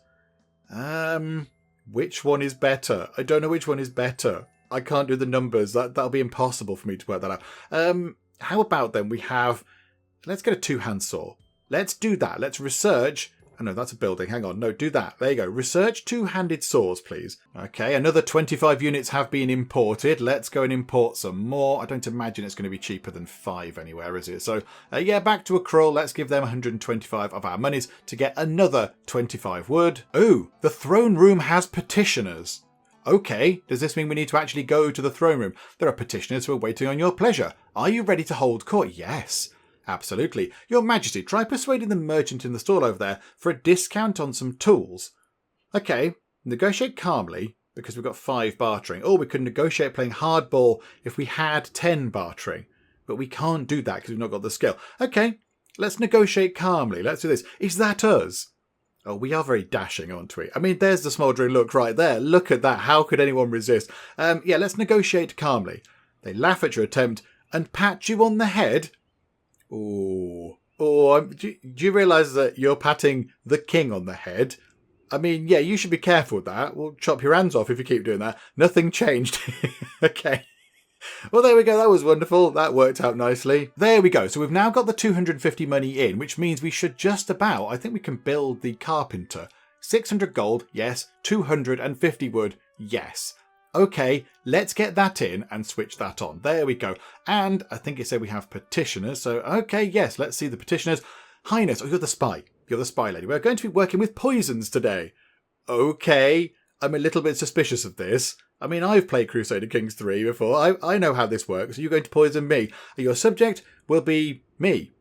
Which one is better? I don't know which one is better. I can't do the numbers. That'll be impossible for me to work that out. How about then we have... Let's get a two-hand saw. Let's do that. Let's research... Oh no, that's a building. Hang on. No, do that. There you go. Research two-handed saws, please. Okay, another 25 units have been imported. Let's go and import some more. I don't imagine it's going to be cheaper than 5 anywhere, is it? So, yeah, back to a crawl. Let's give them 125 of our monies to get another 25 wood. Ooh, the throne room has petitioners. Okay, does this mean we need to actually go to the throne room? There are petitioners who are waiting on your pleasure. Are you ready to hold court? Yes. Absolutely. Your Majesty, try persuading the merchant in the stall over there for a discount on some tools. Okay, negotiate calmly, because we've got 5 bartering. Or we could negotiate playing hardball if we had 10 bartering. But we can't do that because we've not got the skill. Okay, let's negotiate calmly. Let's do this. Is that us? Oh, we are very dashing, aren't we? I mean, there's the smouldering look right there. Look at that. How could anyone resist? Yeah, let's negotiate calmly. They laugh at your attempt and pat you on the head. Ooh. Oh, do you realise that you're patting the king on the head? I mean, yeah, you should be careful with that. We'll chop your hands off if you keep doing that. Nothing changed. Okay. Well, there we go. That was wonderful. That worked out nicely. There we go. So we've now got the 250 money in, which means we should just about, I think we can build the carpenter. 600 gold, yes. 250 wood, yes. Okay, let's get that in and switch that on. There we go. And I think it said we have petitioners. So, okay, yes, let's see the petitioners. Highness, oh, you're the spy. You're the spy lady. We're going to be working with poisons today. Okay, I'm a little bit suspicious of this. I mean, I've played Crusader Kings 3 before. I know how this works. You're going to poison me. Your subject will be me.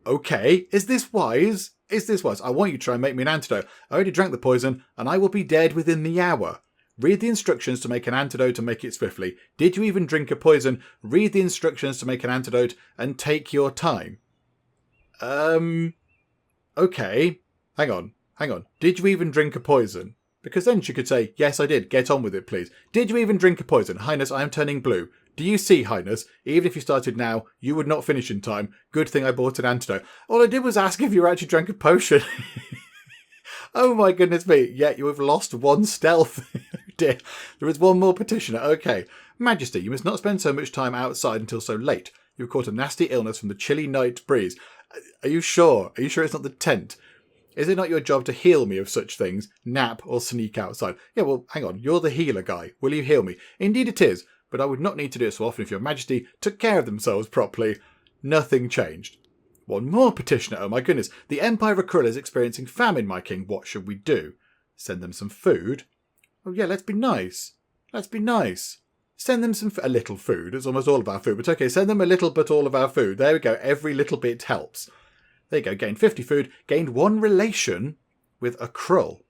Okay, is this wise? Is this wise? I want you to try and make me an antidote. I already drank the poison, and I will be dead within the hour. Read the instructions to make an antidote and make it swiftly. Did you even drink a poison? Read the instructions to make an antidote and take your time. Okay. Hang on. Did you even drink a poison? Because then she could say, yes, I did. Get on with it, please. Did you even drink a poison? Highness, I am turning blue. Do you see, Highness? Even if you started now, you would not finish in time. Good thing I bought an antidote. All I did was ask if you actually drank a potion. Oh my goodness me. Yeah, you have lost 1 stealth. Dear. There is 1 more petitioner. Okay. Majesty, you must not spend so much time outside until so late. You've caught a nasty illness from the chilly night breeze. Are you sure? Are you sure it's not the tent? Is it not your job to heal me of such things? Nap or sneak outside? Yeah, well, hang on. You're the healer guy. Will you heal me? Indeed it is, but I would not need to do it so often if your Majesty took care of themselves properly. Nothing changed. 1 more petitioner. Oh my goodness. The Empire of Aquila is experiencing famine, my king. What should we do? Send them some food? Oh yeah, let's be nice. Let's be nice. Send them a little food. It's almost all of our food, but okay, send them a little but all of our food. There we go. Every little bit helps. There you go. Gained 50 food. Gained 1 relation with a krull.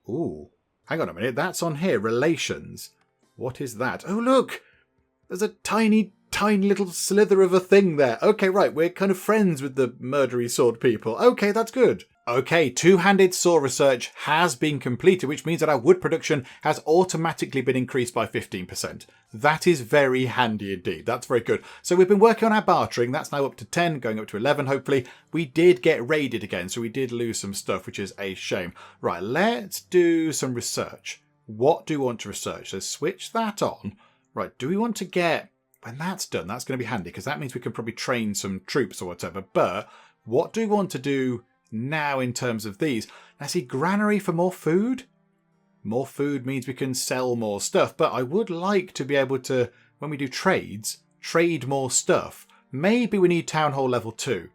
Ooh. Hang on a minute. That's on here. Relations. What is that? Oh, look! There's a tiny little slither of a thing there. Okay, right, we're kind of friends with the murdery sword people. Okay, that's good. Okay, two-handed saw research has been completed, which means that our wood production has automatically been increased by 15%. That is very handy indeed. That's very good. So we've been working on our bartering. That's now up to 10, going up to 11, hopefully. We did get raided again, so we did lose some stuff, which is a shame. Right, let's do some research. What do we want to research? So switch that on. Right, do we want to get... When that's done, that's going to be handy, because that means we can probably train some troops or whatever. But what do we want to do now in terms of these? Now, see, granary for more food? More food means we can sell more stuff. But I would like to be able to, when we do trades, trade more stuff. Maybe we need Town Hall level 2.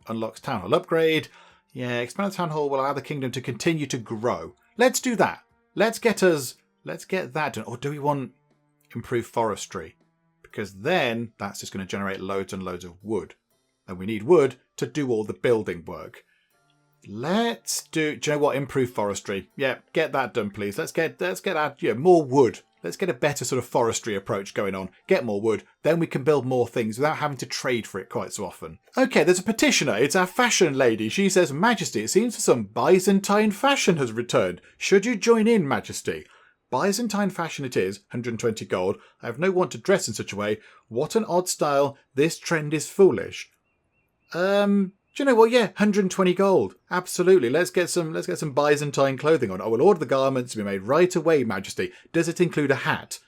Unlocks Town Hall upgrade. Yeah, expand the Town Hall will allow the kingdom to continue to grow. Let's do that. Let's get that done. Or do we want improve forestry? Because then that's just going to generate loads and loads of wood. And we need wood to do all the building work. Let's do you know what? Improve forestry. Yeah, get that done, please. Let's get more wood. Let's get a better sort of forestry approach going on. Get more wood. Then we can build more things without having to trade for it quite so often. Okay, there's a petitioner. It's our fashion lady. She says, Majesty, it seems some Byzantine fashion has returned. Should you join in, Majesty? Byzantine fashion it is, 120 gold. I have no want to dress in such a way. What an odd style. This trend is foolish. Do you know what? Yeah, 120 gold. Absolutely. Let's get some Byzantine clothing on. I will order the garments to be made right away, Majesty. Does it include a hat?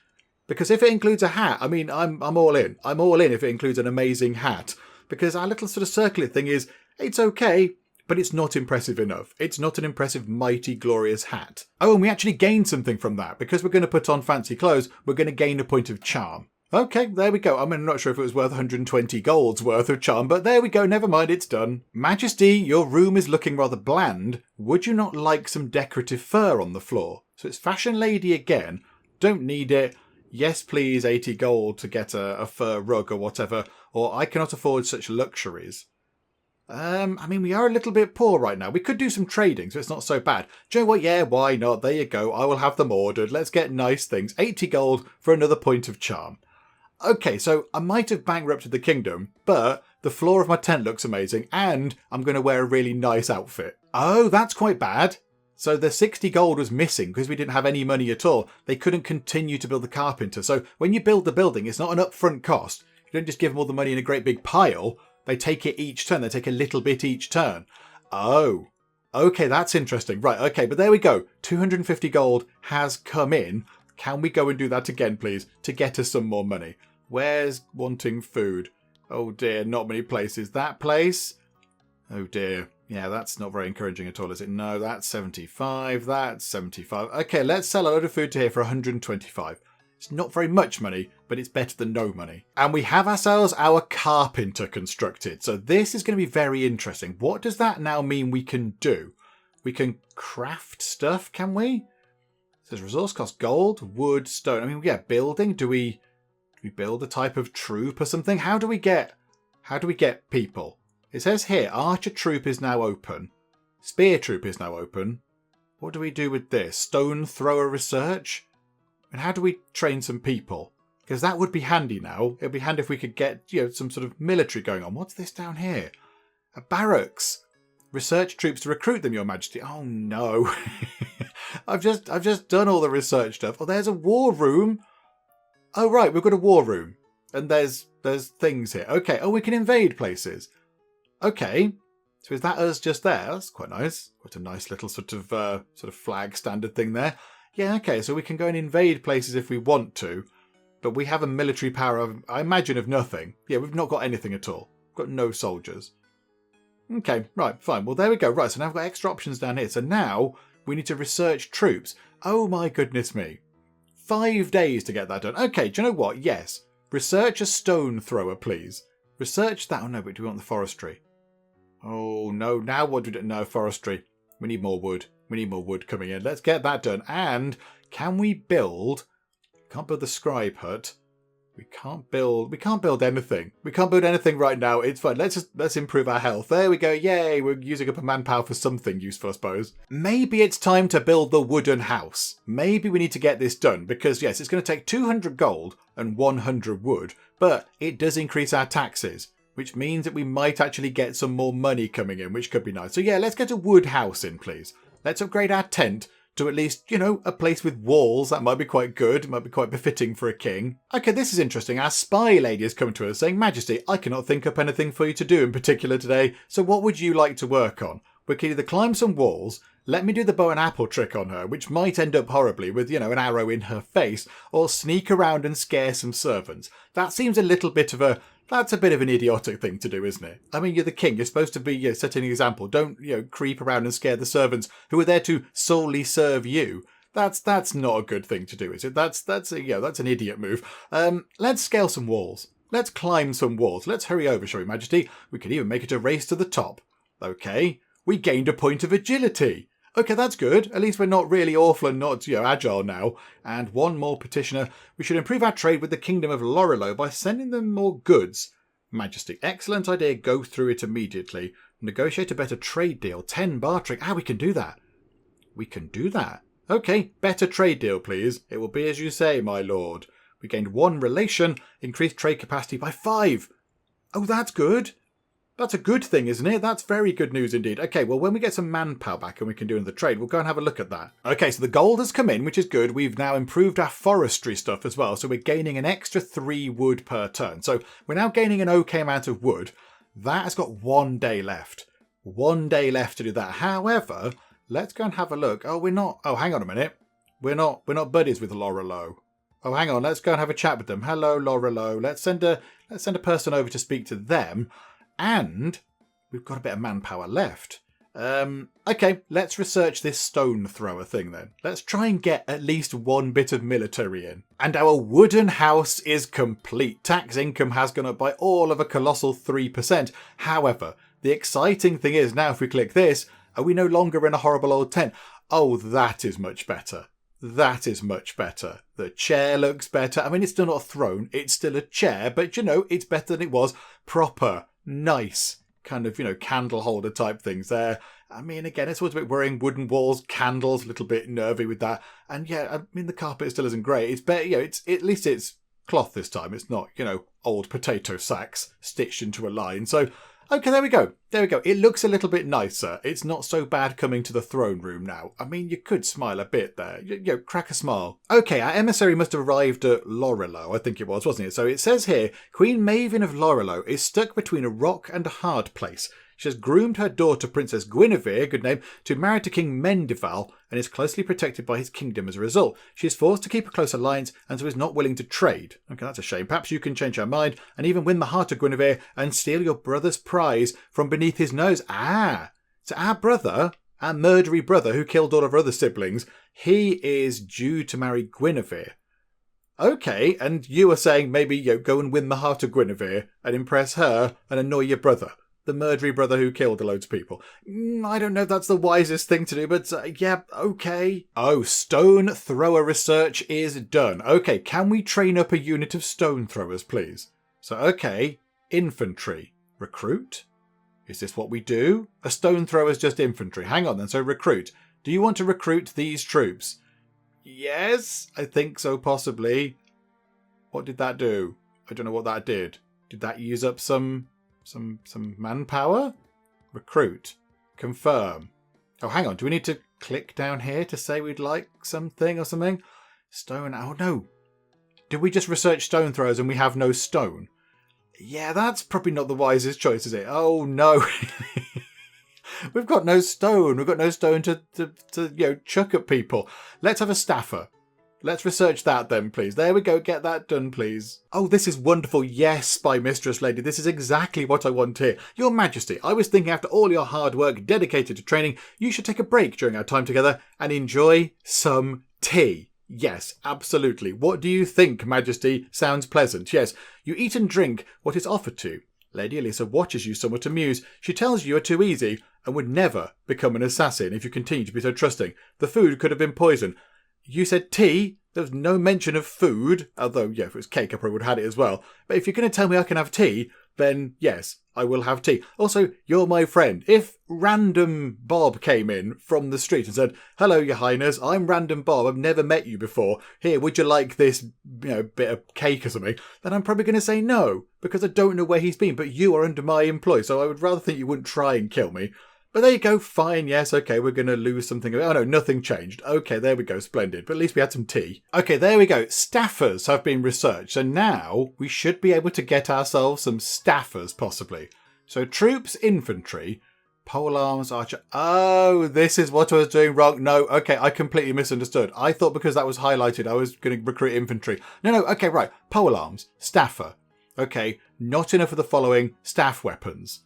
Because if it includes a hat, I mean, I'm all in. I'm all in if it includes an amazing hat. Because our little sort of circlet thing is, it's okay, but it's not impressive enough. It's not an impressive, mighty, glorious hat. Oh, and we actually gained something from that. Because we're going to put on fancy clothes, we're going to gain a point of charm. Okay, there we go. I mean, I'm not sure if it was worth 120 gold's worth of charm, but there we go. Never mind, it's done. Majesty, your room is looking rather bland. Would you not like some decorative fur on the floor? So it's fashion lady again. Don't need it. Yes, please, 80 gold to get a fur rug or whatever. Or I cannot afford such luxuries. I mean, we are a little bit poor right now. We could do some trading, so it's not so bad. Do you know what? Yeah, why not? There you go. I will have them ordered. Let's get nice things. 80 gold for another point of charm. Okay, so I might have bankrupted the kingdom, but the floor of my tent looks amazing, and I'm going to wear a really nice outfit. Oh, that's quite bad. So the 60 gold was missing because we didn't have any money at all. They couldn't continue to build the carpenter. So when you build the building, it's not an upfront cost. You don't just give them all the money in a great big pile. They take it each turn. They take a little bit each turn. Oh, okay, that's interesting. Right, okay, but there we go. 250 gold has come in. Can we go and do that again, please, to get us some more money? Where's wanting food? Oh dear, not many places. That place? Oh dear. Yeah, that's not very encouraging at all, is it? No, that's 75. That's 75. Okay, let's sell a load of food to here for 125. It's not very much money, but it's better than no money. And we have ourselves our carpenter constructed. So this is going to be very interesting. What does that now mean we can do? We can craft stuff, can we? It says resource cost gold, wood, stone. I mean, yeah, building. Do we build a type of troop or something? How do we get people? It says here, archer troop is now open. Spear troop is now open. What do we do with this? Stone thrower research? And how do we train some people? Because that would be handy now. It'd be handy if we could get, some sort of military going on. What's this down here? A barracks. Research troops to recruit them, Your Majesty. Oh no. I've just done all the research stuff. Oh, there's a war room. Oh right, we've got a war room. And there's things here. Okay. Oh, we can invade places. Okay. So is that us just there? That's quite nice. Quite a nice little sort of flag standard thing there. Yeah, okay, so we can go and invade places if we want to, but we have a military power of, I imagine, of nothing. Yeah, we've not got anything at all. We've got no soldiers. Okay, right, fine. Well, there we go. Right, so now I've got extra options down here. So now we need to research troops. Oh my goodness me. 5 days to get that done. Okay, do you know what? Yes. Research a stone thrower, please. Research that. Oh no, but do we want the forestry? Oh no, now what do we do? No, forestry. We need more wood. We need more wood coming in. Let's get that done. And can we build... Can't build the scribe hut. We can't build anything. We can't build anything right now. It's fine. Let's improve our health. There we go. Yay, we're using up a manpower for something useful, I suppose. Maybe it's time to build the wooden house. Maybe we need to get this done because yes, it's going to take 200 gold and 100 wood, but it does increase our taxes, which means that we might actually get some more money coming in, which could be nice. So yeah, let's get a wood house in, please. Let's upgrade our tent to at least, you know, a place with walls. That might be quite good. It might be quite befitting for a king. Okay, this is interesting. Our spy lady has come to us saying, Majesty, I cannot think up anything for you to do in particular today, so what would you like to work on? We can either climb some walls, let me do the bow and apple trick on her, which might end up horribly with, you know, an arrow in her face, or sneak around and scare some servants. That seems a little bit of a... That's a bit of an idiotic thing to do, isn't it? I mean, you're the king. You're supposed to be, you know, setting an example. Don't, you know, creep around and scare the servants who are there to solely serve you. That's not a good thing to do, is it? That's an idiot move. Let's scale some walls. Let's climb some walls. Let's hurry over, shall we, Majesty? We can even make it a race to the top. Okay. We gained a point of agility. Okay, that's good. At least we're not really awful and not, you know, agile now. And one more petitioner. We should improve our trade with the Kingdom of Lorelo by sending them more goods. Majesty, excellent idea. Go through it immediately. Negotiate a better trade deal. 10 bartering. We can do that. We can do that. Okay, better trade deal, please. It will be as you say, my lord. We gained 1 relation. Increased trade capacity by 5. Oh, that's good. That's a good thing, isn't it? That's very good news indeed. Okay, well, when we get some manpower back and we can do another trade, we'll go and have a look at that. Okay, so the gold has come in, which is good. We've now improved our forestry stuff as well, so we're gaining an extra 3 wood per turn. So we're now gaining an okay amount of wood. That has got 1 day left. 1 day left to do that. However, let's go and have a look. Oh, we're not... Oh, hang on a minute. We're not buddies with Lorelo. Oh, hang on. Let's go and have a chat with them. Hello, Lorelo. Let's send a person over to speak to them. And we've got a bit of manpower left. Okay, let's research this stone thrower thing then. Let's try and get at least 1 bit of military in. And our wooden house is complete. Tax income has gone up by all of a colossal 3%. However, the exciting thing is now if we click this, are we no longer in a horrible old tent? Oh, that is much better. That is much better. The chair looks better. I mean, it's still not a throne. It's still a chair, but you know, it's better than it was. Proper. Nice kind of, you know, candle holder type things there. I mean, again, it's always a bit worrying. Wooden walls, candles, a little bit nervy with that. And yeah, I mean, the carpet still isn't great. It's better, you know, at least it's cloth this time. It's not, you know, old potato sacks stitched into a line. So, okay, there we go. There we go. It looks a little bit nicer. It's not so bad coming to the throne room now. I mean, you could smile a bit there. You know, crack a smile. Okay, our emissary must have arrived at Lorelo, I think it was, wasn't it? So it says here, Queen Maven of Lorelo is stuck between a rock and a hard place. She has groomed her daughter, Princess Guinevere, good name, to marry to King Mendival and is closely protected by his kingdom as a result. She is forced to keep a close alliance and so is not willing to trade. Okay, that's a shame. Perhaps you can change her mind and even win the heart of Guinevere and steal your brother's prize from beneath his nose. So our brother, our murdery brother who killed all of our other siblings, he is due to marry Guinevere. Okay, and you are saying maybe go and win the heart of Guinevere and impress her and annoy your brother. The murdery brother who killed loads of people. I don't know if that's the wisest thing to do, but yeah, okay. Oh, stone thrower research is done. Okay, can we train up a unit of stone throwers, please? So, okay, infantry. Recruit? Is this what we do? A stone thrower is just infantry. Hang on then, so recruit. Do you want to recruit these troops? Yes, I think so, possibly. What did that do? I don't know what that did. Did that use up some manpower? Recruit. Confirm. Oh, hang on. Do we need to click down here to say we'd like something or something? Stone. Oh, no. Did we just research stone throwers and we have no stone? Yeah, that's probably not the wisest choice, is it? Oh, no. We've got no stone. We've got no stone to chuck at people. Let's have a staffer. Let's research that then, please. There we go. Get that done, please. Oh, this is wonderful. Yes, Spy Mistress Lady. This is exactly what I want here. Your Majesty, I was thinking after all your hard work dedicated to training, you should take a break during our time together and enjoy some tea. Yes, absolutely. What do you think, Majesty? Sounds pleasant. Yes, you eat and drink what is offered to you. Lady Elisa watches you somewhat amused. She tells you are too easy and would never become an assassin if you continue to be so trusting. The food could have been poison. You said tea? There's no mention of food, although, yeah, if it was cake, I probably would have had it as well. But if you're going to tell me I can have tea, then yes, I will have tea. Also, you're my friend. If random Bob came in from the street and said, "Hello, your highness, I'm random Bob, I've never met you before. Here, would you like this, bit of cake or something?" then I'm probably going to say no, because I don't know where he's been, but you are under my employ, so I would rather think you wouldn't try and kill me. But there you go, fine, yes, okay, we're going to lose something. Oh no, nothing changed. Okay, there we go, splendid. But at least we had some tea. Okay, there we go. Staffers have been researched. So now we should be able to get ourselves some staffers, possibly. So troops, infantry, polearms, archer. Oh, this is what I was doing wrong. No, okay, I completely misunderstood. I thought because that was highlighted, I was going to recruit infantry. No, okay, right. Polearms, staffer. Okay, not enough of the following staff weapons.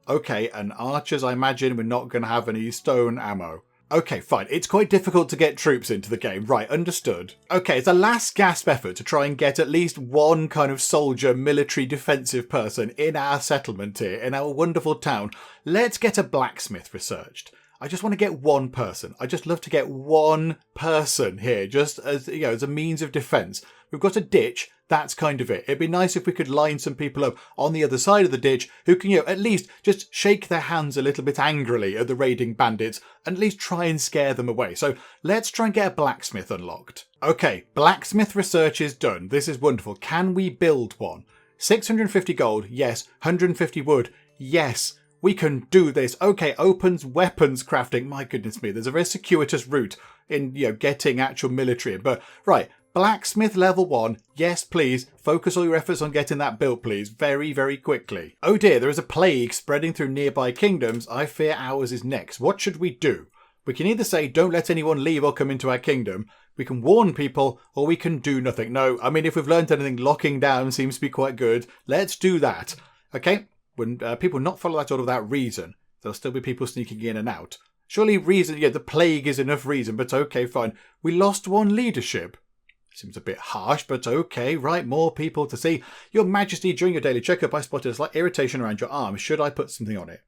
Okay, and archers, I imagine we're not going to have any stone ammo. Okay, fine. It's quite difficult to get troops into the game. Right, understood. Okay, it's a last gasp effort to try and get at least one kind of soldier, military defensive person in our settlement here, in our wonderful town. Let's get a blacksmith researched. I just want to get one person. I just love to get one person here, just as, as a means of defence. We've got a ditch. That's kind of it. It'd be nice if we could line some people up on the other side of the ditch who can, at least just shake their hands a little bit angrily at the raiding bandits and at least try and scare them away. So let's try and get a blacksmith unlocked. Okay, blacksmith research is done. This is wonderful. Can we build one? 650 gold, yes. 150 wood, yes. We can do this. Okay, opens weapons crafting. My goodness me, there's a very circuitous route in, getting actual military in. But, right, blacksmith level 1. Yes, please. Focus all your efforts on getting that built, please. Very, very quickly. Oh dear, there is a plague spreading through nearby kingdoms. I fear ours is next. What should we do? We can either say, don't let anyone leave or come into our kingdom. We can warn people, or we can do nothing. No, I mean, if we've learned anything, locking down seems to be quite good. Let's do that. Okay? When people not follow that order without reason, there'll still be people sneaking in and out. Surely reason, the plague is enough reason, but okay, fine. We lost one leadership. Seems a bit harsh, but okay, right, more people to see. Your Majesty, during your daily checkup, I spotted a slight irritation around your arm. Should I put something on it?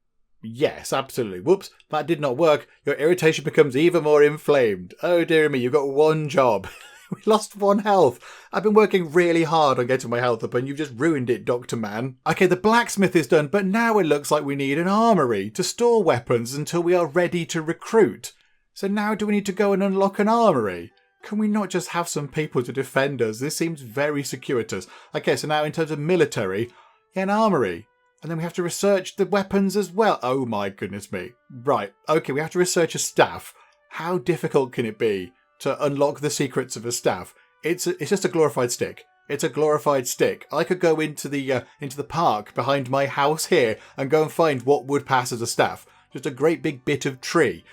Yes, absolutely. Whoops, that did not work. Your irritation becomes even more inflamed. Oh dear me, you've got one job. We lost 1 health. I've been working really hard on getting my health up and you've just ruined it, Dr. Man. Okay, the blacksmith is done, but now it looks like we need an armory to store weapons until we are ready to recruit. So now do we need to go and unlock an armory? Can we not just have some people to defend us? This seems very circuitous. Okay, so now in terms of military, an armory. And then we have to research the weapons as well. Oh my goodness me. Right, okay, we have to research a staff. How difficult can it be to unlock the secrets of a staff? It's just a glorified stick. It's a glorified stick. I could go into the park behind my house here and go and find what would pass as a staff. Just a great big bit of tree.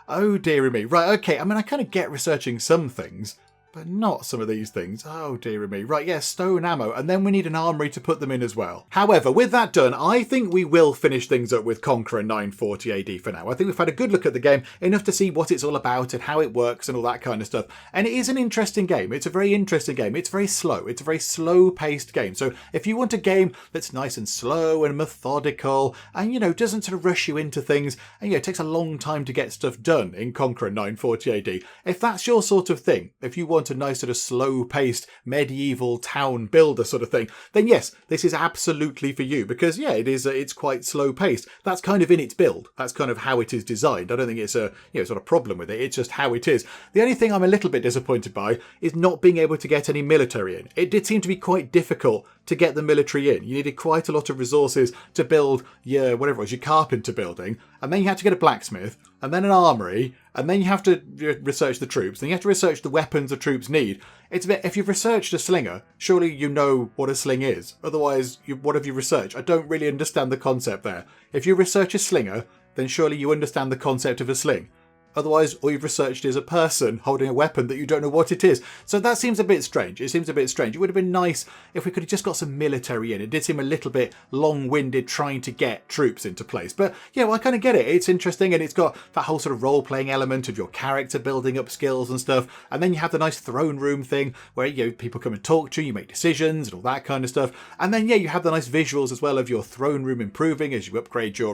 Oh dearie me. Right, okay, I mean, I kind of get researching some things, but not some of these things. Oh dearie me. Right, yeah, stone ammo, and then we need an armory to put them in as well. However, with that done, I think we will finish things up with Conqueror 940 AD for now. I think we've had a good look at the game, enough to see what it's all about and how it works and all that kind of stuff. And it is an interesting game. It's a very interesting game. It's very slow. It's a very slow-paced game. So if you want a game that's nice and slow and methodical and, doesn't sort of rush you into things and, it takes a long time to get stuff done in Conqueror 940 AD, if that's your sort of thing, if you want a nice sort of slow-paced medieval town builder sort of thing, then yes, this is absolutely for you because it's quite slow-paced. That's kind of in its build. That's kind of how it is designed. I don't think it's a sort of problem with it. It's just how it is. The only thing I'm a little bit disappointed by is not being able to get any military in. It did seem to be quite difficult to get the military in. You needed quite a lot of resources to build your carpenter building, and then you had to get a blacksmith, and then an armory, and then you have to research the troops, then you have to research the weapons the troops need. It's a bit, if you've researched a slinger, surely you know what a sling is. Otherwise, what have you researched? I don't really understand the concept there. If you research a slinger, then surely you understand the concept of a sling. Otherwise, all you've researched is a person holding a weapon that you don't know what it is. So that seems a bit strange. It seems a bit strange. It would have been nice if we could have just got some military in. It did seem a little bit long-winded trying to get troops into place. But yeah, well, I kind of get it. It's interesting and it's got that whole sort of role-playing element of your character building up skills and stuff. And then you have the nice throne room thing where people come and talk to you, you make decisions and all that kind of stuff. And then you have the nice visuals as well of your throne room improving as you upgrade your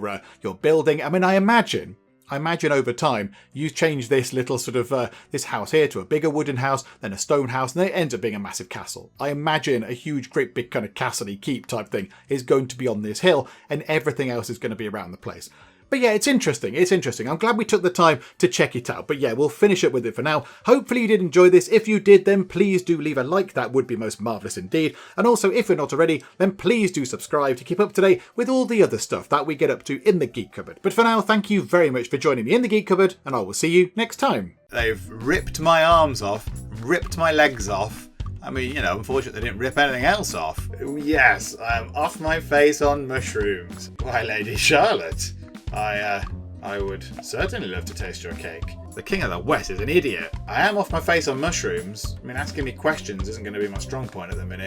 building. I mean, I imagine I imagine over time, you change this little sort of, this house here to a bigger wooden house, then a stone house, and then it ends up being a massive castle. I imagine a huge, great big kind of castle-y keep type thing is going to be on this hill, and everything else is going to be around the place. But yeah, it's interesting. It's interesting. I'm glad we took the time to check it out. But yeah, we'll finish up with it for now. Hopefully you did enjoy this. If you did, then please do leave a like. That would be most marvellous indeed. And also, if you're not already, then please do subscribe to keep up to date with all the other stuff that we get up to in the Geek Cupboard. But for now, thank you very much for joining me in the Geek Cupboard, and I will see you next time. They've ripped my arms off, ripped my legs off. I mean, you know, unfortunately they didn't rip anything else off. Yes, I'm off my face on mushrooms. Why, Lady Charlotte, I would certainly love to taste your cake. The King of the West is an idiot. I am off my face on mushrooms. I mean, asking me questions isn't going to be my strong point at the minute.